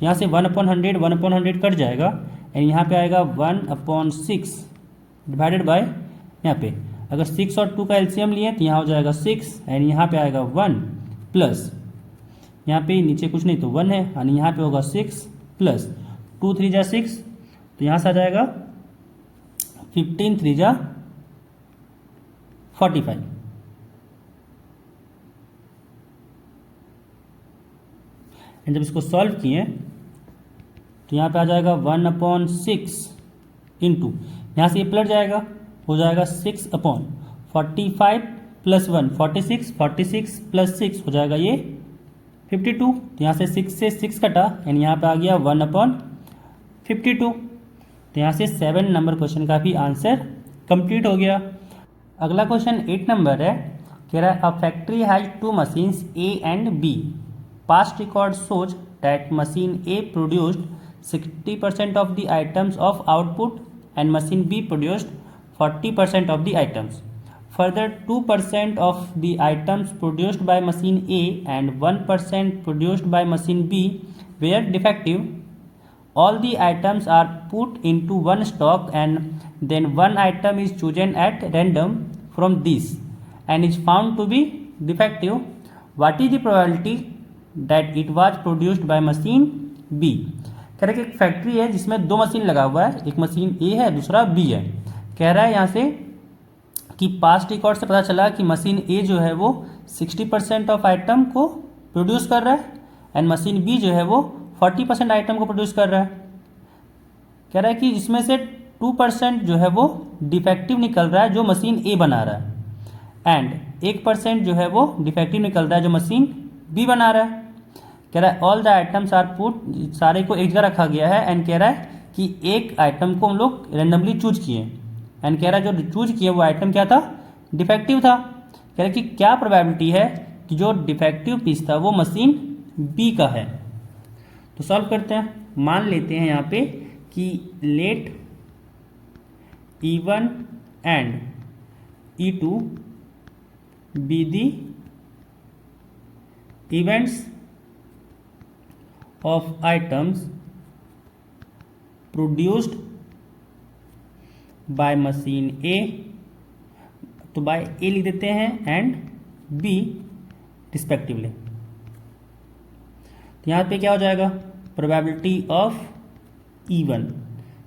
यहाँ से 1/100 कट जाएगा एंड यहाँ पे आएगा 1/6 डिवाइडेड बाय, यहाँ पे अगर 6 और 2 का एलसीएम लिए तो यहाँ हो जाएगा 6 एंड यहाँ पे आएगा 1 प्लस यहाँ पे नीचे कुछ नहीं तो 1 है यानी यहाँ पे होगा 6 प्लस 2 3 जा 6, तो यहाँ से आ जाएगा 15 3 जा 45 एंड जब इसको सॉल्व किए तो यहाँ पे आ जाएगा 1/6 इंटू यहाँ से ये पलट जाएगा हो जाएगा 6/45 प्लस 1 46 46 प्लस 6 हो जाएगा ये 52, तो यहाँ से 6 से 6 कटा एंड यहाँ पे आ गया 1/52, तो यहाँ से 7 नंबर क्वेश्चन का भी आंसर कंप्लीट हो गया। अगला क्वेश्चन 8 नंबर है, कह रहा है a factory has 2 machines A and B, past record shows that machine A produced 60% of the items of output and machine B produced 40% of the items. Further, 2% of the items produced by machine A and 1% produced by machine B were defective. All the items are put into one stock and then one item is chosen at random from these and is found to be defective. What is the probability that it was produced by machine B? कह रहा है कि एक फैक्ट्री है जिसमें 2 मशीन लगा हुआ है, एक मशीन A है दूसरा B है। कह रहा है यहाँ से कि पास्ट रिकॉर्ड से पता चला कि मशीन A जो है वो 60% ऑफ आइटम को प्रोड्यूस कर रहा है एंड मशीन बी जो है वो 40% आइटम को प्रोड्यूस कर रहा है। कह रहा है कि इसमें से 2% जो है वो डिफेक्टिव निकल रहा है जो मशीन ए बना रहा है, एंड 1% जो है वो डिफेक्टिव निकल रहा है जो मशीन बी बना रहा है। कह रहा है all the items are put, सारे को एक जगह रखा गया है, एंड कह रहा है कि एक आइटम को हम लोग रेंडमली चूज किए, एंड कह रहा है जो चूज किए वो आइटम क्या था, डिफेक्टिव था। कह रहा है कि क्या प्रोबेबिलिटी है कि जो डिफेक्टिव पीस था वो मशीन बी का है। तो सॉल्व करते हैं। मान लेते हैं यहाँ पे कि let E1 and E2 be the events of items produced by machine A, तो by A लिख देते हैं एंड B रिस्पेक्टिवली। तो यहाँ पे क्या हो जाएगा, प्रोबेबिलिटी ऑफ E1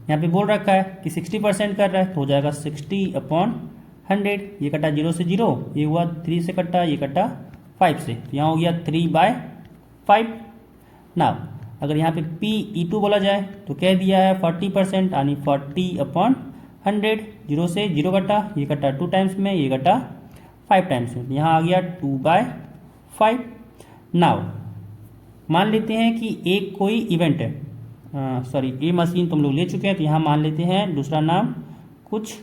यहाँ पे बोल रखा है कि 60% कर रहा है, तो हो जाएगा 60/100। ये कटा 0 से 0, ये हुआ 3 से कटा, ये कटा 5 से, तो यहाँ हो गया 3/5। ना अगर यहाँ पे PE2 बोला जाए तो कह दिया है 40%, यानी 40/100। 0 से 0 कटा, ये कटा 2 टाइम्स में, ये कटा 5 टाइम्स में, यहाँ आ गया 2/5। नाउ मान लेते हैं कि एक कोई इवेंट है, सॉरी ये मशीन तुम लोग ले चुके हैं, तो यहाँ मान लेते हैं दूसरा नाम कुछ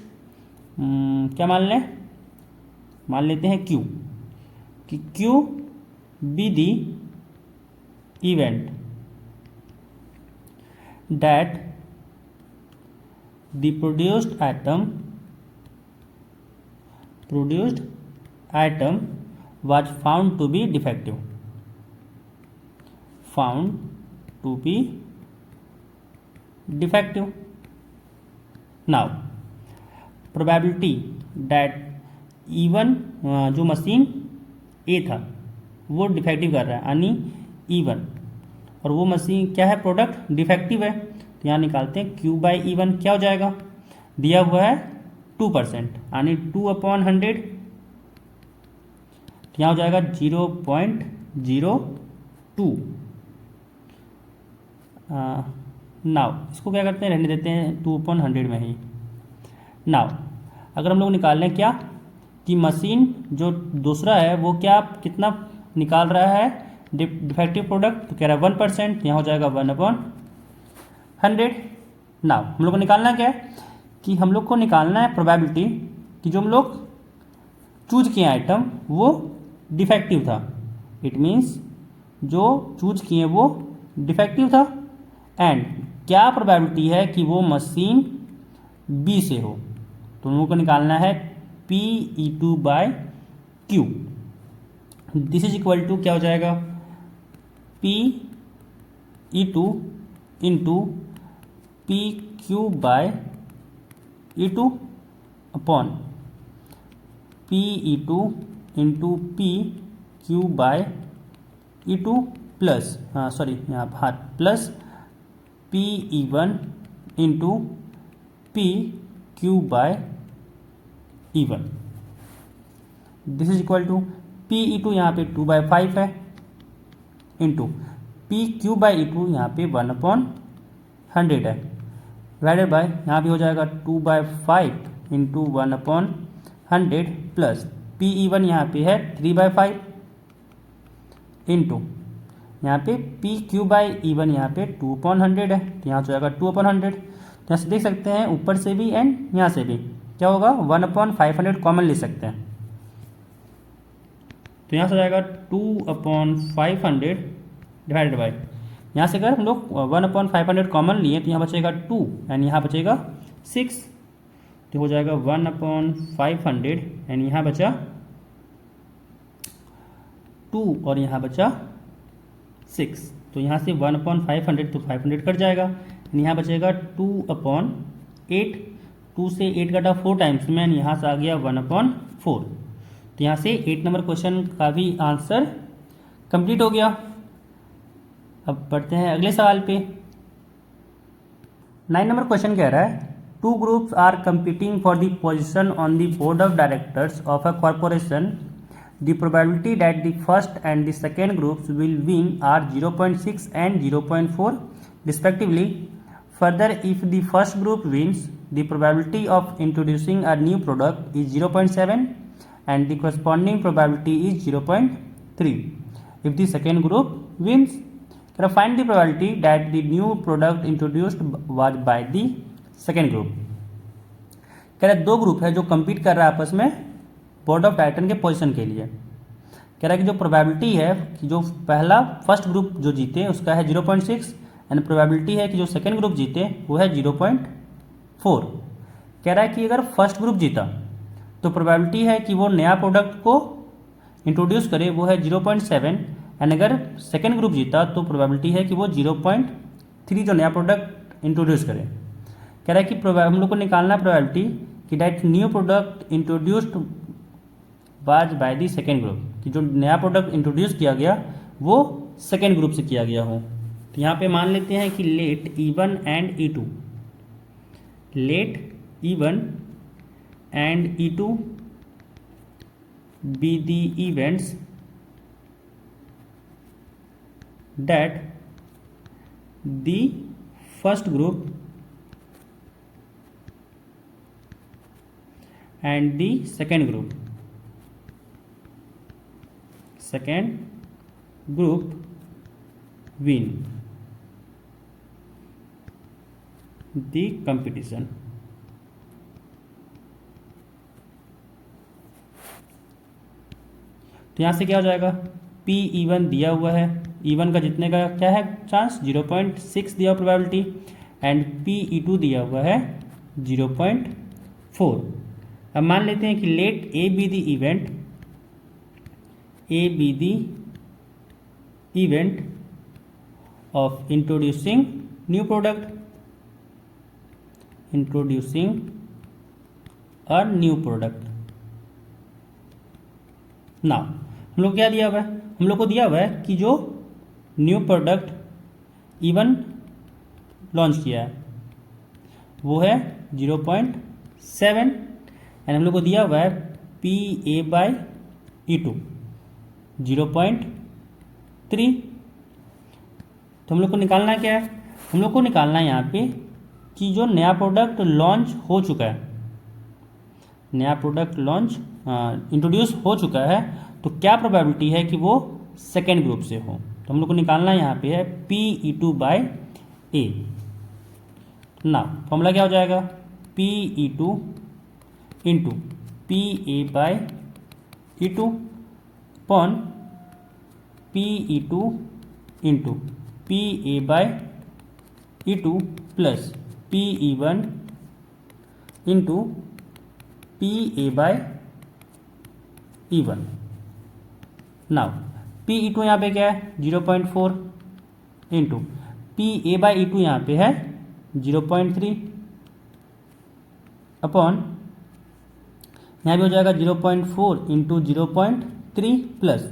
क्या मान लें, मान लेते हैं Q, कि Q be the event that the produced item was found to be defective, now probability that E1 जो मशीन ए था वो डिफेक्टिव कर रहा है, यानी E1, और वो मशीन क्या है, प्रोडक्ट डिफेक्टिव है, तो यहाँ निकालते हैं Q/E1 क्या हो जाएगा, दिया हुआ है 2%, यानी 2/100, तो यहाँ हो जाएगा 0.02। नाउ इसको क्या करते हैं, रहने देते हैं 2/100 में ही। नाउ अगर हम लोग निकाल लें क्या कि मशीन जो दूसरा है वो क्या कितना निकाल रहा है डिफेक्टिव प्रोडक्ट, तो कह रहा है 1%, यहाँ हो जाएगा 1/100। नाउ हम लोग को निकालना क्या है कि हम लोग को निकालना है प्रोबेबिलिटी कि जो हम लोग चूज किए आइटम वो डिफेक्टिव था। इट मीन्स जो चूज किए वो डिफेक्टिव था, एंड क्या प्रोबेबिलिटी है कि वो मशीन बी से हो, तो हम लोग को निकालना है PE2/Q। This is equal to क्या हो जाएगा, PE2 into PQ/E2 upon PE2 into PQ/E2 plus plus PE1 into PQ/E1। This is equal to PE2 यहाँ पे 2/5 है, इंटू PQ/E2 यहाँ पे 1/100 है, डिवाइडेड बाय यहाँ भी हो जाएगा 2/5 इंटू 1/100 प्लस PE1 यहाँ पे है 3/5 इंटू यहाँ पे PQ/E1 यहाँ पे 2/100 है, तो यहाँ हो जाएगा 2/100। तो यहाँ से देख सकते हैं ऊपर से भी एंड यहाँ से भी क्या होगा, 1/500 कॉमन ले सकते हैं, तो यहाँ से हो जाएगा 2/500 डिवाइडेड बाय, यहाँ से अगर हम लोग 1/500 कॉमन लिए तो यहाँ बचेगा 2 एंड यहाँ बचेगा 6, तो हो जाएगा 1/500 एंड यहाँ बचा 2 और यहाँ बचा 6, तो यहाँ से 1/500 तो 500 कट जाएगा, यहाँ बचेगा 2/8, 2 से 8 कटा 4 टाइम्स में, यहाँ से आ गया 1/4। तो यहाँ से 8 नंबर क्वेश्चन का भी आंसर कंप्लीट हो गया। अब बढ़ते हैं अगले सवाल पे। 9 नंबर क्वेश्चन कह रहा है 2 groups are competing for the position on the board of directors of a corporation the probability that the first and the second groups will win are 0.6 and 0.4 respectively. Further, if the first group wins, the probability of introducing a new product is 0.7 and the corresponding probability is 0.3 if the second group wins. Find the probability that the new product introduced was by the second group. कह रहा है दो ग्रुप है जो compete कर रहा है आपस में बोर्ड ऑफ डायरेक्टर के पोजीशन के लिए. कह रहा है कि जो प्रोबेबिलिटी है कि जो पहला फर्स्ट ग्रुप जो जीते उसका है 0.6 एंड प्रोबेबिलिटी है कि जो सेकेंड ग्रुप जीते वो है 0.4. कह रहा है कि अगर फर्स्ट ग्रुप जीता तो प्रोबेबिलिटी है कि वो नया प्रोडक्ट को इंट्रोड्यूस करे वो है 0.7 एंड अगर सेकेंड ग्रुप जीता तो प्रोबेबिलिटी है कि वो 0.3 जो नया प्रोडक्ट इंट्रोड्यूस करे. कह रहा है कि हम लोग को निकालना प्रोबेबिलिटी कि that new product introduced was by the second group, कि जो नया प्रोडक्ट इंट्रोड्यूस किया गया वो सेकेंड ग्रुप से किया गया हो. तो यहाँ पे मान लेते हैं कि let E1 and E2, let E1 and E2 be the events that the first group and the second group win the competition. तो यहाँ से क्या हो जाएगा, PE1 दिया हुआ है, E1 का जीतने का क्या है चांस 0.6 दिया प्रोबेबिलिटी एंड PE2 दिया हुआ है 0.4. अब मान लेते हैं कि let A be the event of introducing new product, introducing a new product. ना हम लोग क्या दिया हुआ है, हम लोग को दिया हुआ है कि जो न्यू प्रोडक्ट E1 लॉन्च किया है वो है 0.7 एंड हम लोग को दिया हुआ है PA/E2 0.3. तो हम लोग को निकालना है क्या है, हम लोग को निकालना है यहाँ पे कि जो नया प्रोडक्ट लॉन्च हो चुका है, नया प्रोडक्ट लॉन्च इंट्रोड्यूस हो चुका है तो क्या प्रोबेबिलिटी है कि वो सेकेंड ग्रुप से हो. तो हम लोग को निकालना यहाँ पे है PE2/A. ना फॉर्मूला क्या हो जाएगा, PE2 into PA/E2 upon PE2 into PA/E2 plus PE1 into PA/E1. Now PE2 यहाँ पे क्या है 0.4 इंटू PA/E2 यहाँ पे है 0.3 अपॉन यहाँ पे हो जाएगा 0.4 इंटू 0.3 प्लस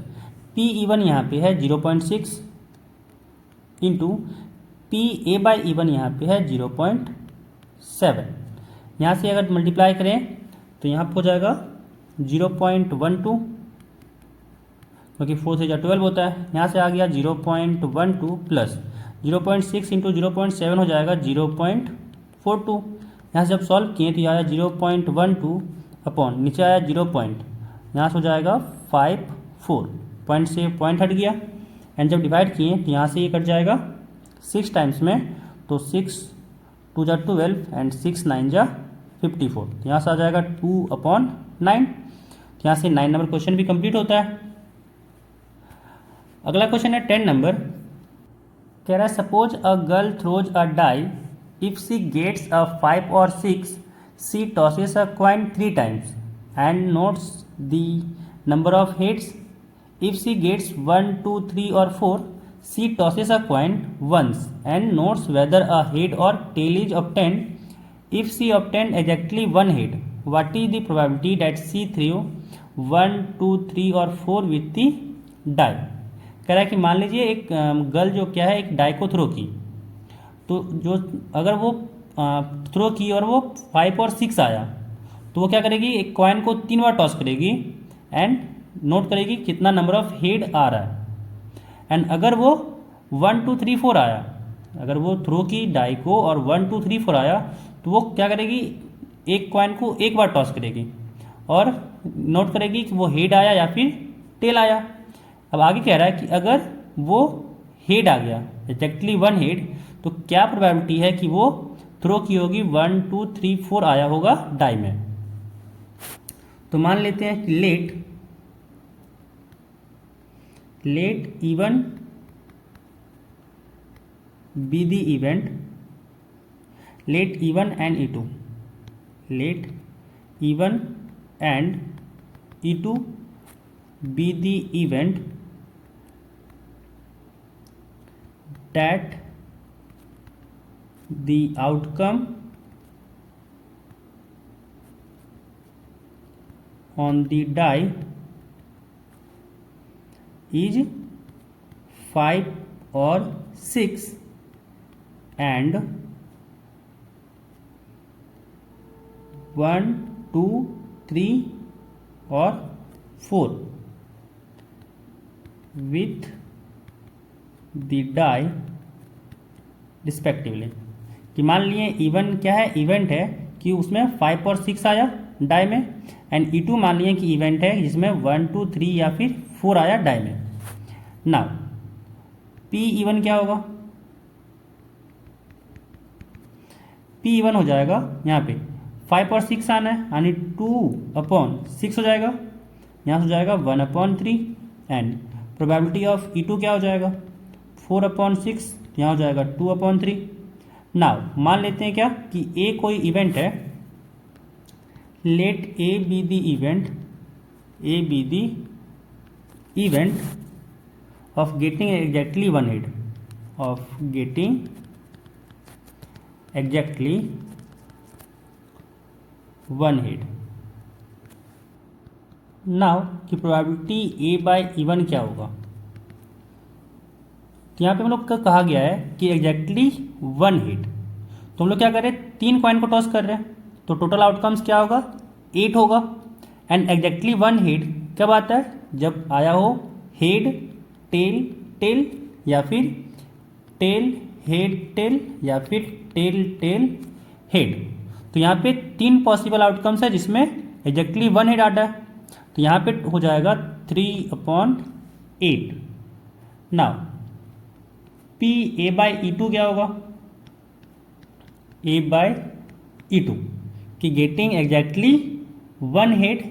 PE1 यहाँ पे है 0.6 इंटू PA/E1 यहाँ पे है 0.7. यहाँ से अगर मल्टीप्लाई करें तो यहाँ पर हो जाएगा 0.12 क्योंकि 4 से 12 होता है. यहाँ से आ गया 0.12 प्लस 0.6 इंटू 0.7 हो जाएगा 0.42. यहाँ से जब सॉल्व किए तो यह आया 0.12 अपॉन नीचे आया 0. यहाँ से हो जाएगा 54. पॉइंट से पॉइंट हट गया एंड जब डिवाइड किए तो यहाँ से ये कट जाएगा 6 टाइम्स में, तो 6 2 जा 12 एंड 6 9 जा 54. यहाँ से आ जाएगा 2/9. यहाँ से 9 नंबर क्वेश्चन भी कंप्लीट होता है. अगला क्वेश्चन है 10 नंबर. कह रहा है suppose a girl throws a die, if she gets a 5 or 6 she tosses a coin 3 times and notes the number of heads. If she gets 1 2 3 or 4 she tosses a coin once and notes whether a head or tail is obtained. If she obtained exactly one head, what is the probability that she threw 1 2 3 or 4 with the die. कह रहा है कि मान लीजिए एक गर्ल जो क्या है एक डाई को थ्रो की, तो जो अगर वो थ्रो की और वो 5 और 6 आया तो वो क्या करेगी, एक कॉइन को 3 बार टॉस करेगी एंड नोट करेगी कितना नंबर ऑफ हेड आ रहा है, एंड अगर वो 1 2 3 4 आया, अगर वो थ्रो की डाई को और 1 2 3 4 आया तो वो क्या करेगी, एक कॉइन को एक बार टॉस करेगी और नोट करेगी कि वो हेड आया या फिर टेल आया। अब आगे कह रहा है कि अगर वो हेड आ गया, एग्जैक्टली 1 हेड, तो क्या प्रोबेबिलिटी है कि वो थ्रो की होगी 1 2 3 4 आया होगा डाई में। तो मान लेते हैं कि let E one be the event, let E one and E2, let E one and E2 be the event that the outcome on the die is 5 or 6 and 1 2 3 or 4 with the die respectively. कि मान लिए इवन क्या है, इवेंट है कि उसमें 5 और 6 आया डाई में, एंड E2 मान लिए कि इवेंट है जिसमें 1 2 3 या फिर 4 आया डाई में। नाउ P इवन क्या होगा, P इवन हो जाएगा यहाँ पे 5 और 6 आना है, यानी 2/6 हो जाएगा, यहाँ से हो जाएगा 1/3, एंड प्रोबेबिलिटी ऑफ E2 क्या हो जाएगा 4/6, यहाँ हो जाएगा 2/3। नाउ मान लेते हैं क्या कि A कोई इवेंट है, let A be the event, A be the event of getting exactly 1 head, of getting exactly 1 head. Now कि प्रोबेबिलिटी A/E1 क्या होगा, तो यहाँ पे हम लोग का कहा गया है कि एग्जैक्टली 1 हेड, तो हम लोग क्या कर रहे हैं, 3 कॉइन को टॉस कर रहे हैं, तो टोटल आउटकम्स क्या होगा 8 होगा, एंड एग्जैक्टली 1 हेड कब आता है, जब आया हो हेड टेल टेल या फिर टेल हेड टेल या फिर टेल टेल हेड। तो यहाँ पे 3 पॉसिबल आउटकम्स है जिसमें एग्जैक्टली 1 हेड आता है, तो यहाँ पे हो जाएगा 3/8। नाउ P A/E2 क्या होगा, A/E2 कि गेटिंग एग्जैक्टली 1 हेड,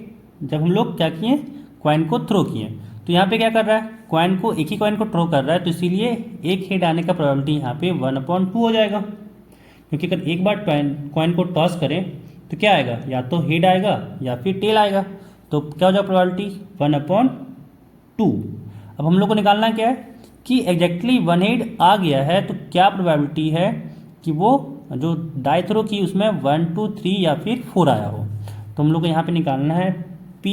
जब हम लोग क्या किए कॉइन को थ्रो किए, तो यहाँ पे क्या कर रहा है, कॉइन को एक ही कॉइन को थ्रो कर रहा है, तो इसीलिए एक हेड आने का प्रोबेबिलिटी यहाँ पे 1/2 हो जाएगा, क्योंकि अगर एक बार कॉइन को टॉस करें तो क्या आएगा, या तो हेड आएगा या फिर टेल आएगा, तो क्या हो जाएगा प्रोबेबिलिटी 1/2। अब हम लोग को निकालना क्या है कि एग्जैक्टली 1 हेड आ गया है, तो क्या प्रोबेबिलिटी है कि वो जो डाई थ्रो की उसमें 1 2 3 या फिर 4 आया हो। तो हम लोग को यहाँ पे निकालना है P,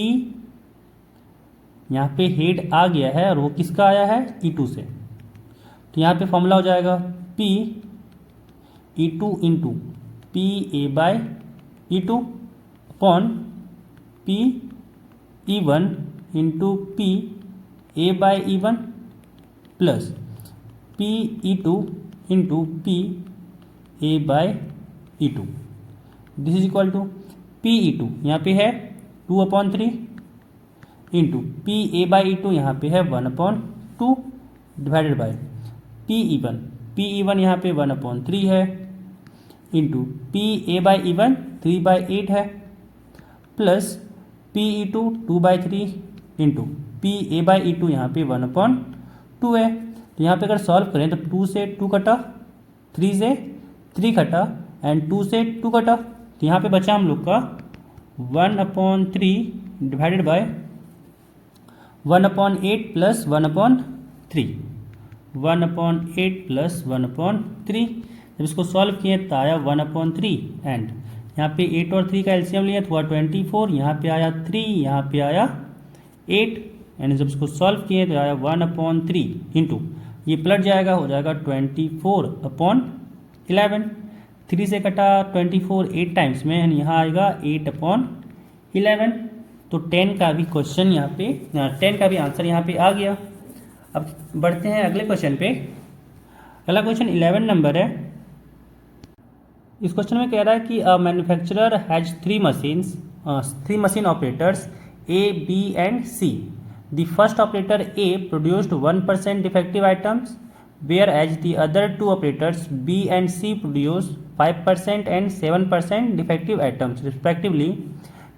यहाँ पे हेड आ गया है और वो किसका आया है E2 से, तो यहाँ पे फॉर्मूला हो जाएगा P E2 into P A/E2 upon P E1 into P A/E1 plus P E2 into P A/E2, this is equal to P E2 यहाँ पे है 2/3 इंटू P A/E2 यहाँ पे है 1/2 डिवाइडेड बाय P E1 यहाँ पे 1/3 है, इंटू P A/E1 3/8 है, plus P E2 2/3 into P A/E2 यहाँ पे 1/2 है। तो यहाँ पे अगर सॉल्व करें तो 2 से 2 कटा, 3 से 3 कटा, एंड 2 से 2 कटा, तो यहाँ पे बचा हम लोग का 1/3 डिवाइडेड बाय 1/8 प्लस 1/3, 1/8 प्लस 1/3। जब इसको सॉल्व किए तो आया 1/3, एंड यहाँ पे 8 और 3 का एलसीएम लिया तो हुआ 24, यहाँ पे आया 3, यहाँ पे आया 8, यानी जब इसको सॉल्व किए तो आया 1/3 इंटू ये पलट जाएगा, हो जाएगा 24/11। 3 से कटा 24 8 टाइम्स में, यानी यहाँ आएगा 8/11, तो 10 का भी क्वेश्चन यहाँ पे 10 का भी आंसर यहाँ पे आ गया। अब बढ़ते हैं अगले क्वेश्चन पे। अगला क्वेश्चन 11 नंबर है। इस क्वेश्चन में कह रहा है कि manufacturer has 3 machine operators A, B and C. The first operator A produced 1% defective items, whereas the other 2 operators B and C produced 5% and 7% defective items respectively.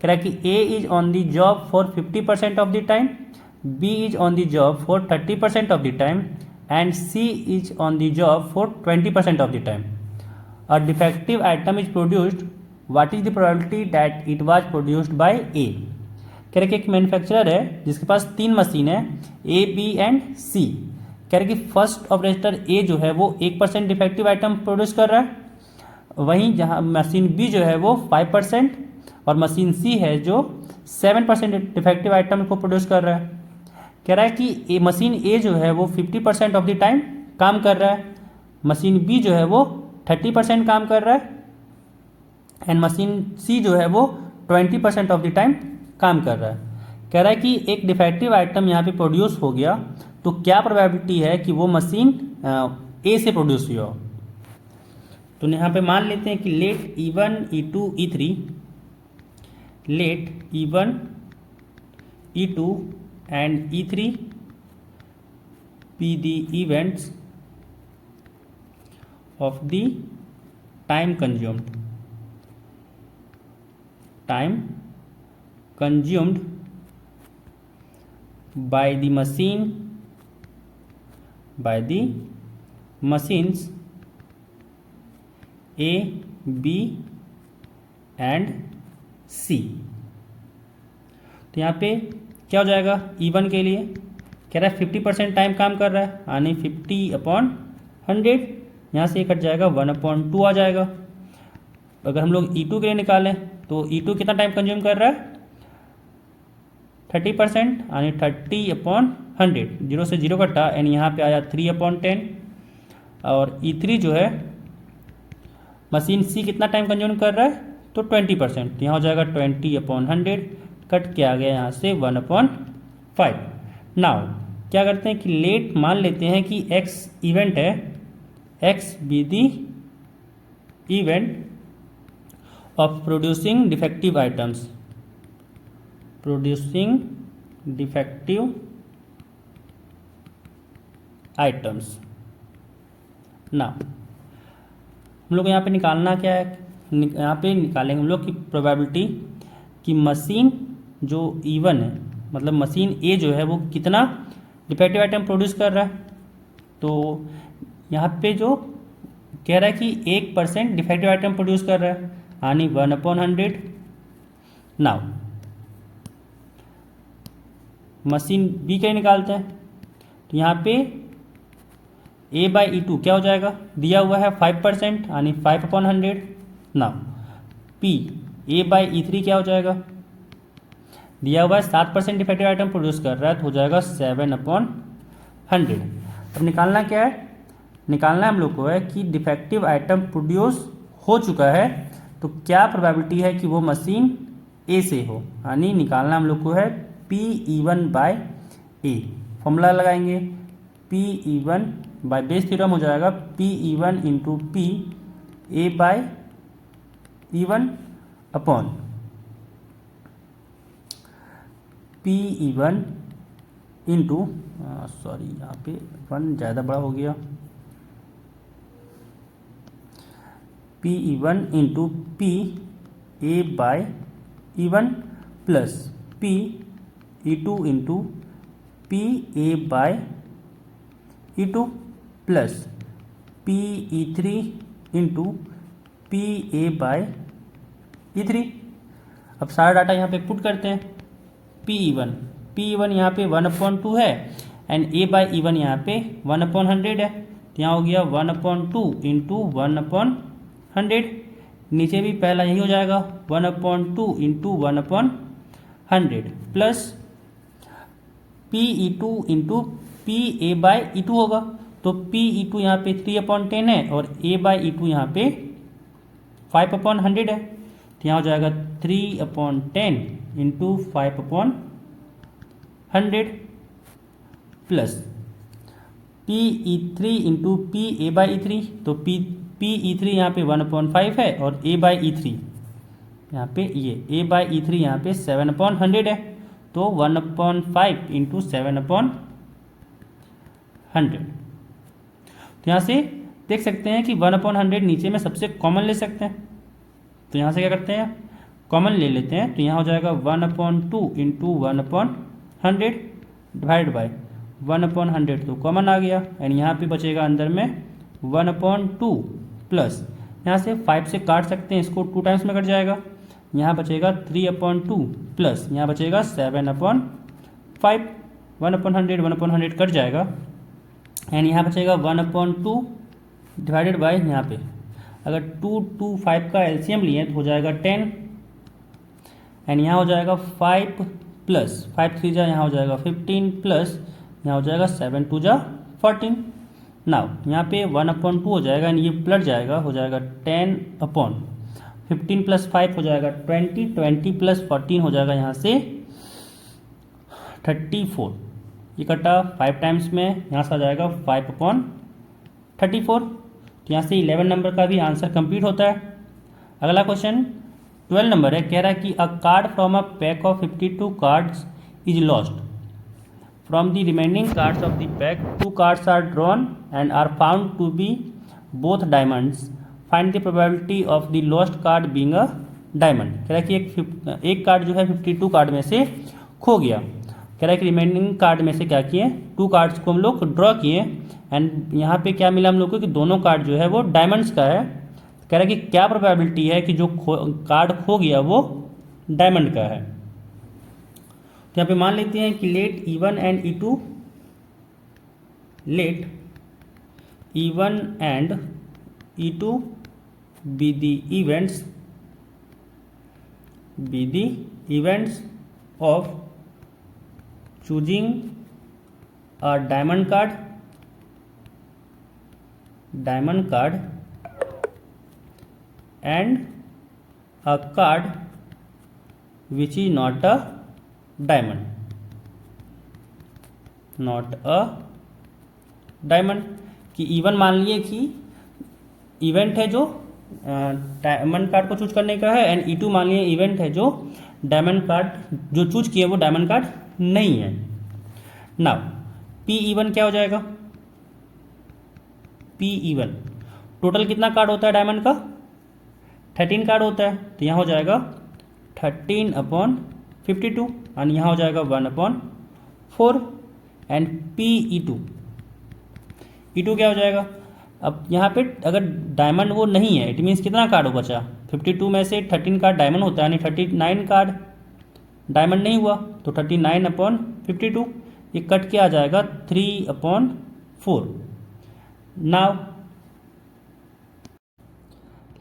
कह रहा है कि A is on the job for 50% of the time, B is on the job for 30% of the time, and C is on the job for 20% of the time. A defective item is produced. What is the probability that it was produced by A? कह रहे कि एक मैन्युफैक्चरर है जिसके पास 3 मशीन है A, B एंड C। कह रहे कि फर्स्ट ऑपरेटर A जो है वो 1% डिफेक्टिव आइटम प्रोड्यूस कर रहा है, वहीं जहां मशीन B जो है वो 5% और मशीन C है जो 7% डिफेक्टिव आइटम को प्रोड्यूस कर रहा है। कह रहा है कि मशीन A जो है वो 50% ऑफ द टाइम काम कर रहा है, मशीन B जो है वो 30% काम कर रहा है एंड मशीन C जो है वो 20% ऑफ द टाइम काम कर रहा है। कह रहा है कि एक डिफेक्टिव आइटम यहाँ पे प्रोड्यूस हो गया, तो क्या प्रोबेबिलिटी है कि वो मशीन ए से प्रोड्यूस हुई हो। तो यहाँ पे मान लेते हैं कि let E1, E2, E3, let E1, E2 and E3 be the events of the time consumed by the machines A, B and C। तो यहाँ पे क्या हो जाएगा E1 के लिए, कह रहा है 50% टाइम काम कर रहा है, यानी 50/100, यहाँ से कट जाएगा 1/2 आ जाएगा। अगर हम लोग E2 के लिए निकालें तो E2 कितना टाइम कंज्यूम कर रहा है 30%, यानी 30/100, 0 से 0 कटा एंड यहाँ पे आया 3/10। और E3 जो है मशीन C कितना टाइम कंज्यूम कर रहा है तो 20%, यहाँ हो जाएगा 20/100, कट के आ गया यहाँ से 1/5। नाउ क्या करते हैं कि लेट मान लेते हैं कि X इवेंट है, X be the event of producing defective items, ना हम लोग यहाँ पे निकालना क्या है, यहाँ पे निकालेंगे हम लोग की प्रोबेबिलिटी कि मशीन जो E1 है, मतलब मशीन A जो है वो कितना डिफेक्टिव आइटम प्रोड्यूस कर रहा है। तो यहाँ पे जो कह रहा है कि 1% डिफेक्टिव आइटम प्रोड्यूस कर रहा है, यानी 1/100। नाउ मशीन B के निकालते हैं, तो यहाँ पे A/E2 क्या हो जाएगा, दिया हुआ है 5%, यानी 5/100। नाउ P A/E3 क्या हो जाएगा, दिया हुआ है 7% डिफेक्टिव आइटम प्रोड्यूस कर रहा है, तो हो जाएगा 7/100। अब निकालना क्या है, निकालना हम लोग को है कि डिफेक्टिव आइटम प्रोड्यूस हो चुका है, तो क्या प्रोबेबिलिटी है कि वो मशीन ए से हो, यानी निकालना हम लोग को है Pe1/A। फॉर्मूला लगाएंगे Pe1 बाय बेस थ्योरम हो जाएगा Pe1 into P A/E1 upon Pe1 into sorry यहाँ पे 1 ज़्यादा बड़ा हो गया, Pe1 into P A/E1 plus Pe2 into P A/E2 plus Pe3 into P A/E3। अब सारा डाटा यहाँ पे पुट करते हैं। Pe1 यहाँ पे 1/2 है एंड A/E1 यहाँ पे 1/100 है, तो यहाँ हो गया 1/2 इंटू 1/100। नीचे भी पहला यही हो जाएगा 1/2 into 1/100 plus Pe2 into P A/E2 होगा, तो Pe2 यहाँ पे 3/10 है और A/E2 यहाँ पे 5/100 है, तो यहाँ हो जाएगा 3/10 into 5/100 plus PE3 into PA/E3। तो PE3 यहाँ पे 1/5 है और A/E3 यहाँ पे ये A/E3 यहाँ पे 7/100 है। तो 1/5 इंटू 7/100। तो यहाँ से देख सकते हैं कि 1/100 नीचे में सबसे कॉमन ले सकते हैं। तो यहाँ से क्या करते हैं, कॉमन ले लेते हैं। तो यहाँ हो जाएगा 1/2 इंटू 1/100 डिवाइड बाय 1/100 तो कॉमन आ गया। एंड यहाँ पे बचेगा अंदर में 1/2 प्लस यहाँ से 5 से काट सकते हैं, इसको 2 टाइम्स में कट जाएगा। यहाँ बचेगा 3/2 प्लस यहाँ बचेगा 7/5। 1/100 कट जाएगा। एंड यहाँ बचेगा 1/2 डिवाइडेड बाय यहाँ पे अगर 2 5 का एलसीएम लिए तो हो जाएगा 10। एंड यहाँ हो जाएगा 5 प्लस 5 3 जा यहाँ हो जाएगा 15 प्लस यहाँ हो जाएगा 7 2 जा 14। नाउ यहाँ पे 1/2 हो जाएगा एंड ये पलट जाएगा, हो जाएगा 10/15 प्लस 5 हो जाएगा 20 प्लस 14 हो जाएगा यहाँ से 34। ये कटा 5 टाइम्स में, यहाँ से आ जाएगा 5/34। तो यहाँ से 11 नंबर का भी आंसर कंप्लीट होता है। अगला क्वेश्चन 12 नंबर है, कह रहा है कि a card from a pack of 52 cards is lost. From the remaining cards of the pack 2 cards are drawn and are found to be both diamonds. Find the probability of the lost card being a diamond. कह रहा है कि एक कार्ड जो है 52 कार्ड में से खो गया। कह रहा है कि रिमेनिंग कार्ड में से क्या किए, 2 कार्ड्स को हम लोग ड्रॉ किए एंड यहाँ पे क्या मिला हम लोग को कि दोनों कार्ड जो है वो डायमंड्स का है। कह रहा है कि क्या प्रोबेबिलिटी है कि जो कार्ड खो गया वो डायमंड का है। तो यहाँ पे मान लेते हैं कि let E1 and E2 be the events of choosing a diamond card and a card which is not a diamond कि E1 मान लिए कि इवेंट है जो डायमंड कार्ड को चूज करने का है एंड E2 मान लिए इवेंट है जो डायमंड कार्ड जो चूज किए वो डायमंड कार्ड नहीं है। नाउ PE1 क्या हो जाएगा, PE1 टोटल कितना कार्ड होता है डायमंड का, 13 कार्ड होता है। तो यहाँ हो जाएगा 13/52 और यहाँ हो जाएगा 1/4 एंड PE2 क्या हो जाएगा। अब यहाँ पे अगर डायमंड वो नहीं है इट मीन्स कितना कार्ड हो बचा, 52 में से 13 कार्ड डायमंड होता है यानी 39 कार्ड डायमंड नहीं हुआ। तो 39/52 ये कट के आ जाएगा 3/4। Now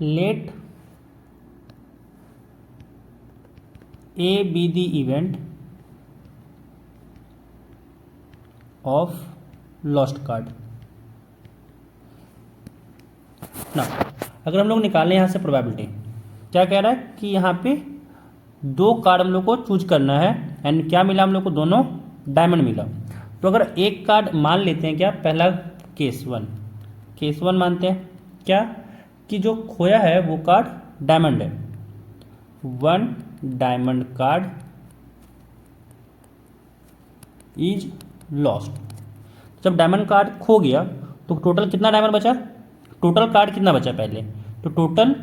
let A be the event of lost card। ना अगर हम लोग निकालें यहाँ से प्रोबेबिलिटी, क्या कह रहा है कि यहाँ पे 2 कार्ड हम लोग को चूज करना है एंड क्या मिला हम लोग को, दोनों डायमंड मिला। तो अगर एक कार्ड मान लेते हैं, क्या पहला केस वन मानते हैं क्या कि जो खोया है वो कार्ड डायमंड है, 1 डायमंड कार्ड इज लॉस्ट। जब डायमंड कार्ड खो गया तो टोटल कितना डायमंड बचा, टोटल कार्ड कितना बचा पहले, तो टोटल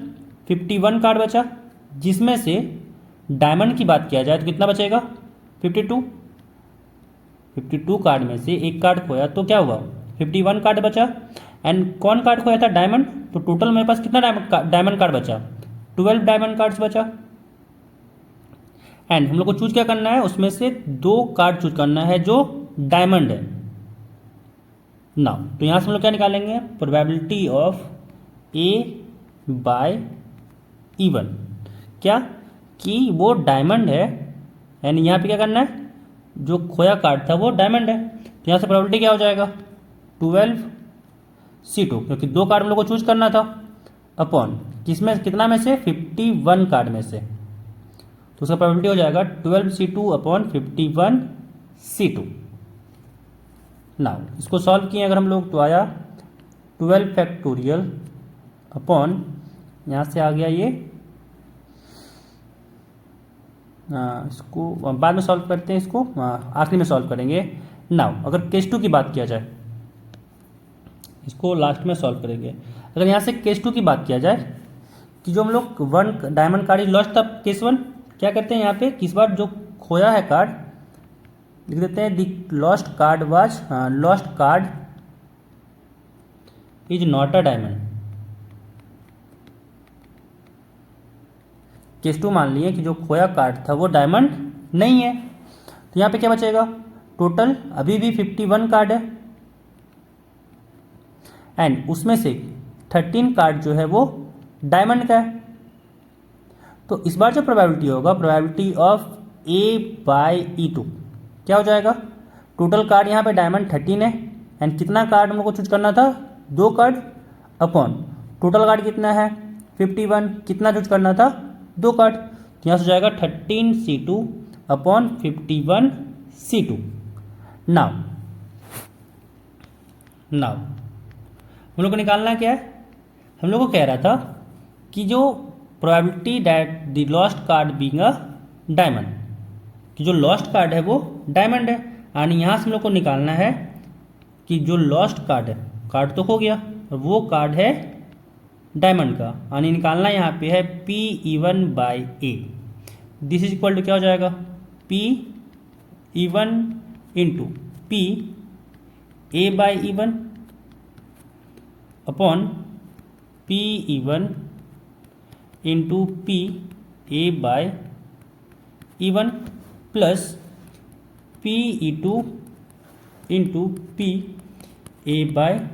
51 कार्ड बचा जिसमें से डायमंड की बात किया जाए तो कितना बचेगा 52 कार्ड में से एक कार्ड खोया तो क्या हुआ 51 कार्ड बचा। एंड कौन कार्ड खोया था, डायमंड। तो टोटल मेरे पास कितना डायमंड कार्ड बचा, 12 डायमंड कार्ड्स बचा। एंड हम लोग को चूज क्या करना है, उसमें से 2 कार्ड चूज करना है जो डायमंड है। ना तो यहां से हम लोग क्या निकालेंगे, प्रोबेबिलिटी ऑफ A/E1 क्या कि वो डायमंड है एंड यहाँ पे क्या करना है, जो खोया कार्ड था वो डायमंड है। तो यहाँ से प्रोबेबिलिटी क्या हो जाएगा 12C2 क्योंकि 2 कार्ड हम लोग को चूज करना था। अपॉन किसमें, कितना में से, 51 कार्ड में से, तो उसका प्रोबेबिलिटी हो जाएगा 12C2 अपॉन 51C2। नाउ इसको सॉल्व किए अगर हम लोग तो आया 12 फैक्टोरियल अपॉन, यहाँ से आ गया ये, इसको बाद में सॉल्व करते हैं, इसको आखिरी में सॉल्व करेंगे। नाउ अगर केस 2 की बात किया जाए, इसको लास्ट में सॉल्व करेंगे। अगर यहाँ से केस 2 की बात किया जाए कि जो हम लोग 1 डायमंड कार्ड इज लॉस्ट, तब केस 1 क्या करते हैं, यहाँ पे किस बार जो खोया है कार्ड लिख देते हैं, the lost card was, lost card is not a diamond. Case 2 मान लिए कि जो खोया कार्ड था वो डायमंड नहीं है, तो यहाँ पे क्या बचेगा, टोटल अभी भी 51 कार्ड है एंड उसमें से 13 कार्ड जो है वो डायमंड का है। तो इस बार जो प्रोबेबिलिटी होगा, प्रोबेबिलिटी ऑफ A/E2 क्या हो जाएगा, टोटल कार्ड यहाँ पे डायमंड 13 है एंड कितना कार्ड हम लोग को चूज करना था, 2 कार्ड, अपॉन टोटल कार्ड कितना है 51, कितना चूज करना था, 2 कार्ड, तो यहाँ से हो जाएगा 13C2 अपॉन 51C2। नाउ हम लोग को निकालना क्या है, हम लोग को कह रहा था कि जो probability that the lost card being a diamond, कि जो लॉस्ट कार्ड है वो डायमंड है, यानी यहाँ से हम लोग को निकालना है कि जो लॉस्ट कार्ड है, कार्ड तो खो गया और वो कार्ड है डायमंड का, यानी निकालना यहाँ पे है P/E1/A। This is equal to क्या हो जाएगा, P/E1 into P/A/E1 upon P/E1 into P/A/E1 plus P/E2 into P/A/E2।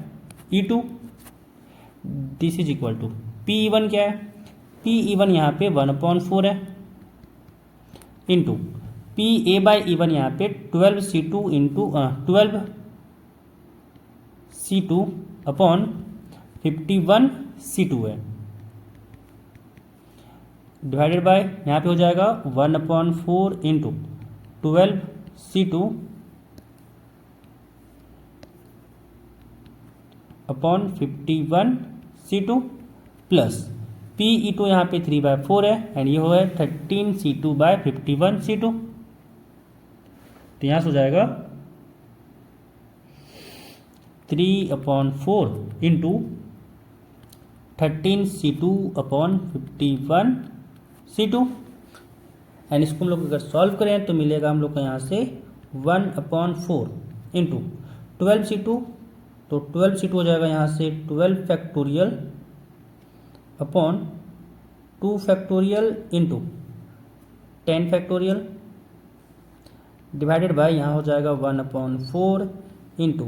This is equal to P/E1 क्या है, P/E1 यहाँ पे 1/4 है इंटू P/A/E1 यहाँ पे 12C2 into 12C2 upon 51C2 है, डिवाइडेड बाय यहाँ पे हो जाएगा 1/4 into 12C2 upon 51C2 plus P/E2 यहाँ पे 3/4 है एंड ये है 13C2/51C2। तो यहाँ से हो जाएगा 3/4 into 13C2 upon 51C2 and इसको हम लोग अगर सॉल्व करें तो मिलेगा हम लोग को यहाँ से 1/4 इंटू 12C2, तो 12C2 हो जाएगा यहाँ से 12 factorial upon 2 factorial into 10 factorial divided by यहाँ हो जाएगा 1/4 into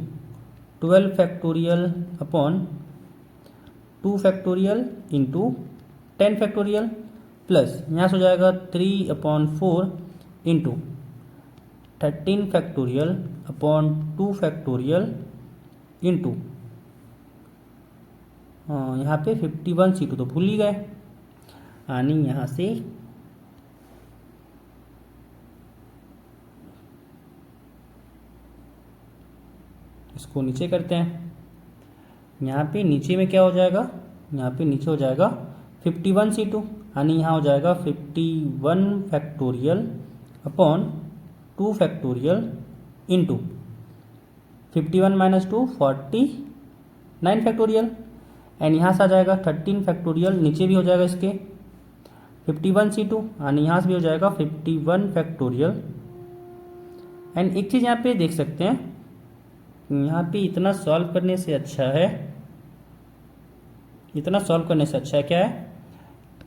12 factorial upon 2 factorial into 10 factorial plus यहाँ से हो जाएगा 3/4 into 13 factorial upon 2 factorial into यहाँ पे 51C2 तो भूल ही गए, यानी यहाँ से इसको नीचे करते हैं, यहाँ पे नीचे में क्या हो जाएगा, यहाँ पे नीचे हो जाएगा 51C2, यानी यहाँ हो जाएगा 51 factorial upon 2 factorial into 51 - 2 49 factorial and यहाँ से आ जाएगा 13 फैक्टोरियल, नीचे भी हो जाएगा इसके 51C2, यानी यहाँ से भी हो जाएगा 51 फैक्टोरियल। एंड एक चीज़ यहाँ पे देख सकते हैं, यहाँ पे इतना सॉल्व करने से अच्छा है, इतना सॉल्व करने से अच्छा है क्या है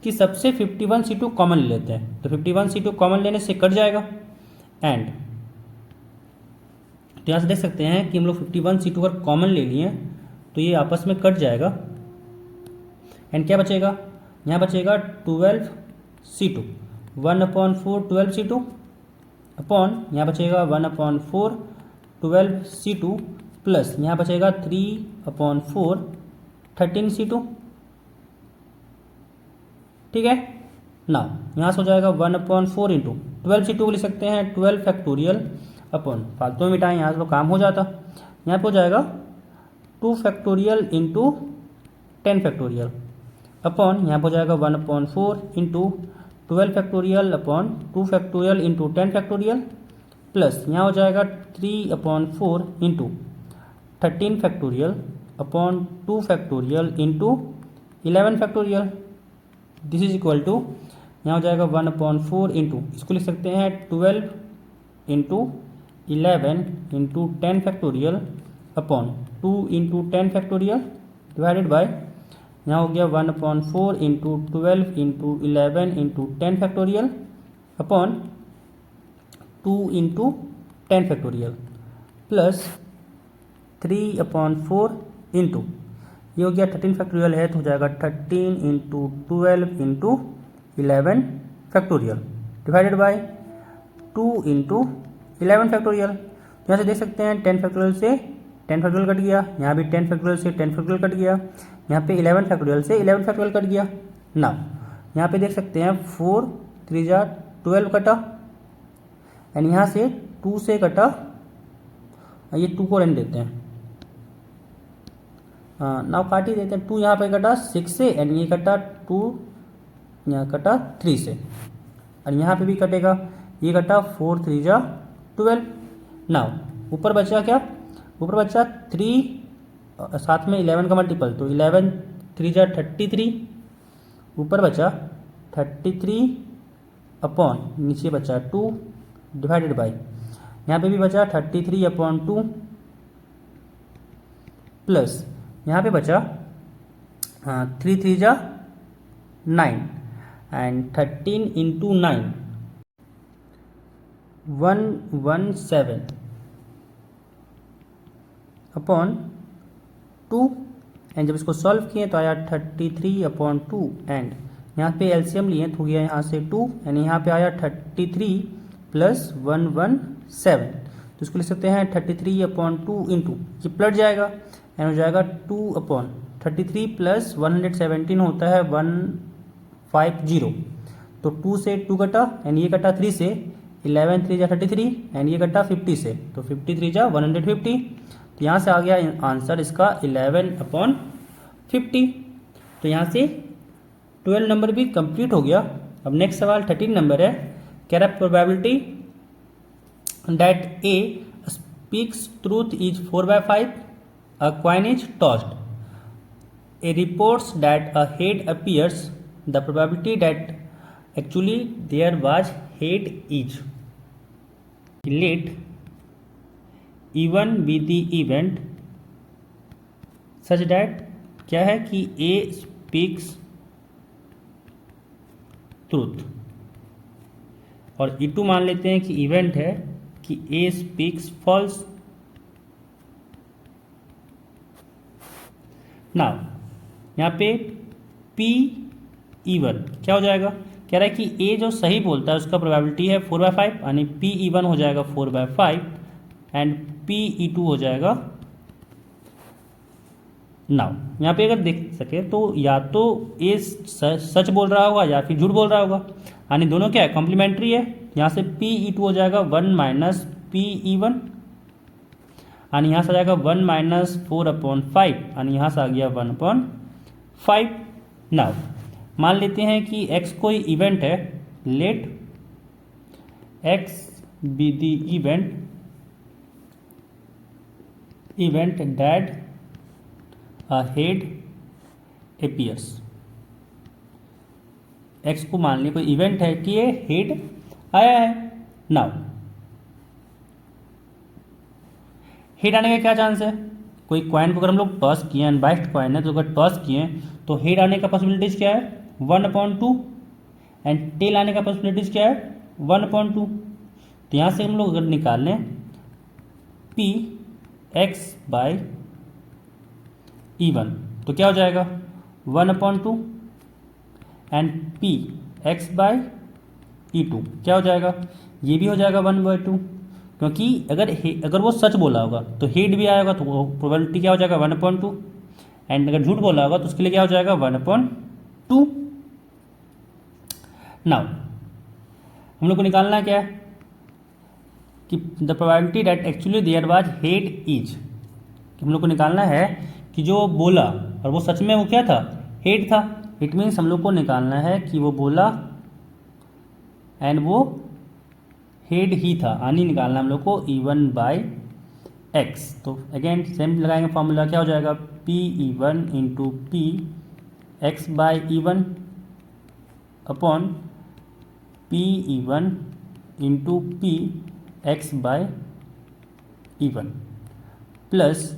कि सबसे 51C2 कॉमन ले लेते हैं, तो 51C2 कॉमन लेने से कट जाएगा एंड तो यहाँ से देख सकते हैं कि हम लोग 51C2 अगर कॉमन ले लिए तो ये आपस में कट जाएगा एंड क्या बचेगा, यहाँ बचेगा 12C2 1/4 12C2 अपॉन यहाँ बचेगा 1/4 12C2 प्लस यहाँ बचेगा 3/4 13C2 ठीक है ना। यहाँ से हो जाएगा 1/4 इंटू 12 से 2 लिख सकते हैं 12 फैक्टोरियल अपॉन, फालतू में मिटाएं यहाँ से तो काम हो जाता। यहाँ पे हो जाएगा 2 फैक्टोरियल इंटू 10 फैक्टोरियल अपॉन, यहाँ पर हो जाएगा 1/4 into 12 factorial upon 2 factorial into 10 factorial plus यहाँ हो जाएगा 3/4 into 13 factorial upon 2 factorial into 11 factorial. This is equal to, यहाँ हो जाएगा 1/4 इंटू, इसको लिख सकते हैं 12 into 11 into 10 factorial upon 2 into 10 factorial divided by, यहाँ हो गया 1/4 into 12 into 11 into 10 factorial upon 2 into 10 factorial plus 3/4 into, ये हो गया 13 फैक्टोरियल है तो हो जाएगा 13 into 12 into 11 factorial divided by 2 into 11 factorial. यहाँ से देख सकते हैं 10 फैक्टोरियल से 10 फैक्टोरियल कट गया, यहाँ भी 10 फैक्टोरियल से 10 फैक्टोरियल कट गया, यहाँ पे 11 फैक्टोरियल से 11 फैक्टोरियल कट गया ना। यहाँ पे देख सकते हैं 4 3 जा 12 कटा एंड यहाँ से 2 से कटा, ये 2 को रहने देते हैं, नाउ काट ही देते हैं। 2 यहाँ पे कटा 6 से एंड ये कटा 2, यहाँ कटा 3 से और यहाँ पे भी कटेगा, ये कटा 4 3 जा 12। नाउ ऊपर बचा क्या, ऊपर बचा 3 साथ में 11 का मल्टीपल तो 11 3 जा 33, ऊपर बचा 33 अपॉन नीचे बचा 2 डिवाइडेड बाई, यहाँ पे भी बचा 33/2 प्लस यहाँ पे बचा 3 3 जा 9 एंड 13 इंटू 9 117 अपॉन 2 एंड जब इसको सॉल्व किए तो आया 33/2 एंड यहाँ पे एलसीएम लिए तो हो गया यहाँ से 2 एंड यहाँ पे आया 33 प्लस 117, तो इसको लिख सकते हैं 33/2 इंटू, ये पलट जाएगा एंड हो जाएगा 2/33 प्लस 117 होता है 150, तो 2 से 2 कटा एंड ये कटा 3 से, 11 3 जा 33 एंड ये कटा 50 से, तो 53 जा 150, तो यहाँ से आ गया आंसर इसका 11/50। तो यहाँ से 12 नंबर भी कंप्लीट हो गया। अब नेक्स्ट सवाल 13 नंबर है, कह रहा probability that A speaks truth is 4/5, a coin is tossed, a reports that a head appears, the probability that actually there was head is, let even be the event such that, क्या है कि A speaks truth और E2 मान लेते हैं कि इवेंट है कि A speaks false। नाउ यहाँ पे P(E1) क्या हो जाएगा, कह रहा है कि A जो सही बोलता है उसका प्रोबेबिलिटी है 4/5, यानी P(E1) हो जाएगा 4/5 एंड P(E2) हो जाएगा। नाउ यहाँ पे अगर देख सके तो या तो A सच बोल रहा होगा या फिर झूठ बोल रहा होगा, यानी दोनों क्या है कॉम्प्लीमेंट्री है। यहाँ से P(E2) हो जाएगा 1 माइनस P(E1) यानी यहाँ से आ जाएगा 1 माइनस 4/5 यानी यहाँ से आ गया 1/5। नाउ मान लेते हैं कि x कोई इवेंट है, let x be the event that a head appears. x को मान लिया कोई इवेंट है कि ये हेड आया है। नाउ हेड आने का क्या चांस है, कोई कॉइन को अगर हम लोग टॉस किए, अनबाइस्ड कॉइन है तो अगर टॉस किए तो हेड आने का पॉसिबिलिटीज क्या है 1/2 एंड टेल आने का पॉसिबिलिटीज क्या है 1/2। तो यहाँ से हम लोग अगर निकाल लें P(x/E1) तो क्या हो जाएगा 1/2 एंड P(x/E2) क्या हो जाएगा, ये भी हो जाएगा 1/2, क्योंकि अगर वो सच बोला होगा तो हेड भी आएगा तो प्रोबेबिलिटी क्या हो जाएगा 1/2 एंड अगर झूठ बोला होगा तो उसके लिए क्या हो जाएगा 1/2। नाउ हम लोग को निकालना क्या है कि the probability that actually there was head is, हम लोग को निकालना है कि जो बोला और वो सच में वो क्या था, हेड था। इट मीन्स हम लोग को निकालना है कि वो बोला एंड वो हेड ही था, आनी निकालना हम लोग को E1 बाई एक्स। तो अगेन सेम लगाएंगे फॉर्मूला, क्या हो जाएगा P(E1) into P x by E1 upon P(E1) into P x by E1 plus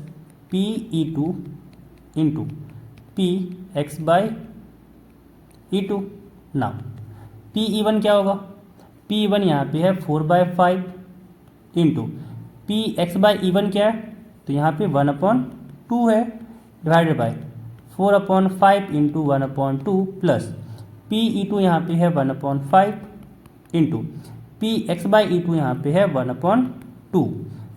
P(E2) into P x by E2। Now P(E1) क्या होगा, P(E1) यहाँ पे है 4/5 into P x by E1 क्या है, तो यहाँ पे 1/2 है divided by 4/5 into 1/2 plus P(E2) यहाँ पे है 1/5 into P x by E2 यहाँ पे है 1/2।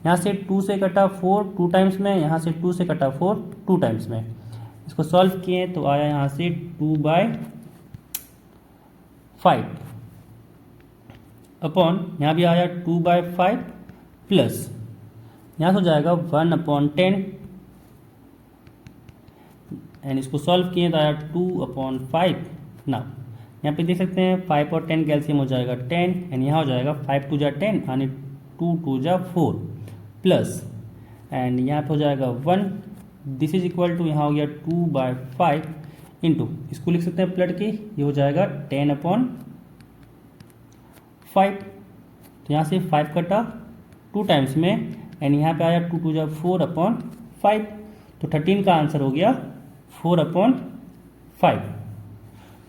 यहाँ से 2 से कटा 4 2 टाइम्स में, यहाँ से 2 से कटा 4 2 टाइम्स में। इसको सॉल्व किए तो आया यहाँ से 2/5 अपॉन यहाँ भी आया 2/5 प्लस यहाँ से हो जाएगा 1/10 एंड इसको सॉल्व किए तो आया 2/5। ना यहाँ पे देख सकते हैं 5 और 10 कैल्सियम हो जाएगा 10 एंड यहाँ हो जाएगा 5 2 जा 10 यानी 2 2 जा 4 प्लस एंड यहाँ पे हो जाएगा 1, दिस इज इक्वल टू यहाँ हो गया 2/5 इंटू इसको लिख सकते हैं प्लट के, ये हो जाएगा 10/5। तो यहाँ से 5 कटा 2 टाइम्स में एंड यहाँ पे आया 2 2 जा 4/5, तो 13 का आंसर हो गया 4/5।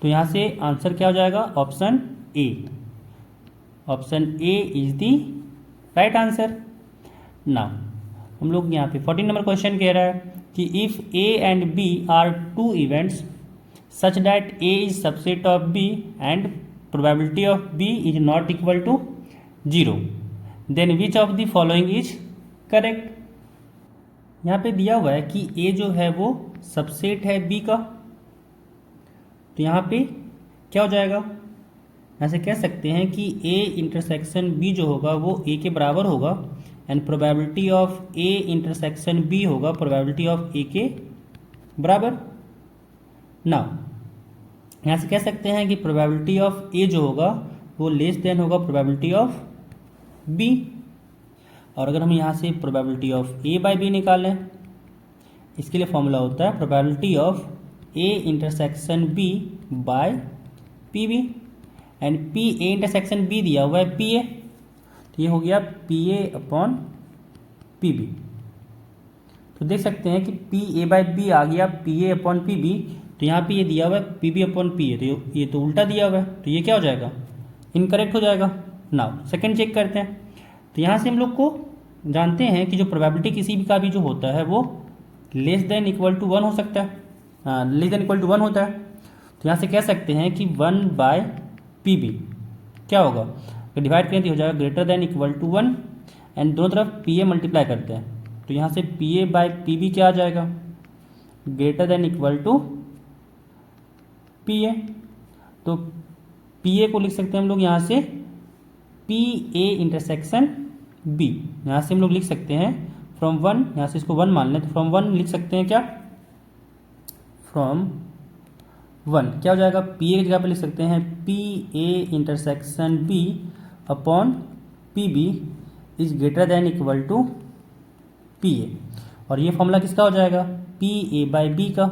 तो यहाँ से आंसर क्या हो जाएगा, option A. Option A is the right answer. Now हम लोग यहाँ पे 14 नंबर क्वेश्चन कह रहा है कि if A and B are two events such that A is subset of B and probability of B is not equal to 0, then which of the following is correct. यहाँ पे दिया हुआ है कि ए जो है वो सबसेट है बी का, तो यहाँ पे क्या हो जाएगा, यहाँ से कह सकते हैं कि ए इंटरसेक्शन बी जो होगा वो ए के बराबर होगा and probability of A intersection B होगा प्रोबेबिलिटी ऑफ ए के बराबर। नाउ यहाँ से कह सकते हैं कि प्रोबेबिलिटी ऑफ ए जो होगा वो लेस देन होगा प्रोबेबिलिटी ऑफ बी, और अगर हम यहाँ से probability of A by B निकालें, इसके लिए फॉर्मूला होता है probability of A intersection B by P B and P A intersection B दिया हुआ है पी ए, तो ये हो गया P A upon P B. तो देख सकते हैं कि पी ए बाई बी आ गया P A upon P B, तो यहाँ पे ये दिया हुआ है P B upon P A, तो ये तो उल्टा दिया हुआ है, तो ये क्या हो जाएगा, इनकरेक्ट हो जाएगा। नाउ सेकंड चेक करते हैं। तो यहाँ से हम लोग को जानते हैं कि जो प्रोबेबिलिटी किसी भी का भी जो होता है वो लेस देन इक्वल टू 1 हो सकता है, लेस देन इक्वल टू 1 होता है। तो यहाँ से कह सकते हैं कि 1 बाय पी बी क्या होगा, तो डिवाइड करें तो हो जाएगा greater than equal to 1 and दोनों तरफ पी ए मल्टीप्लाई करते हैं, तो यहाँ से P A by P B क्या आ जाएगा, greater than equal to P A. तो पी ए को लिख सकते हैं हम लोग यहाँ से पी ए इंटरसेक्शन बी, यहाँ से हम लोग लिख सकते हैं फ्रॉम 1, यहाँ से इसको 1 मान लें तो फ्रॉम 1 लिख सकते हैं क्या, फ्रॉम 1 क्या हो जाएगा, पी ए की जगह पे लिख सकते हैं P A intersection B upon P B is greater than equal to P A, और ये फॉर्मूला किसका हो जाएगा, पी ए बाई बी का।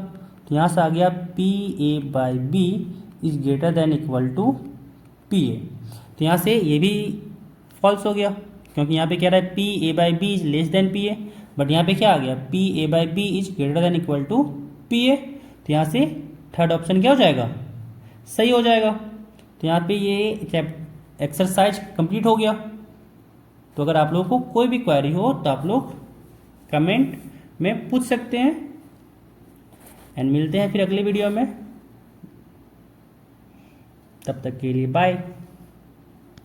तो यहाँ से आ गया P A by B is greater than equal to P A. तो यहाँ से ये भी फॉल्स हो गया क्योंकि यहाँ पे कह रहा है P A by B is less than P A, but यहाँ पे क्या आ गया, P A by B is greater than equal to P A. तो यहाँ से थर्ड ऑप्शन क्या हो जाएगा, सही हो जाएगा। तो यहाँ पे ये एक्सरसाइज कंप्लीट हो गया। तो अगर आप लोगों को कोई भी क्वेरी हो तो आप लोग कमेंट में पूछ सकते हैं एंड मिलते हैं फिर अगले वीडियो में। तब तक के लिए बाय।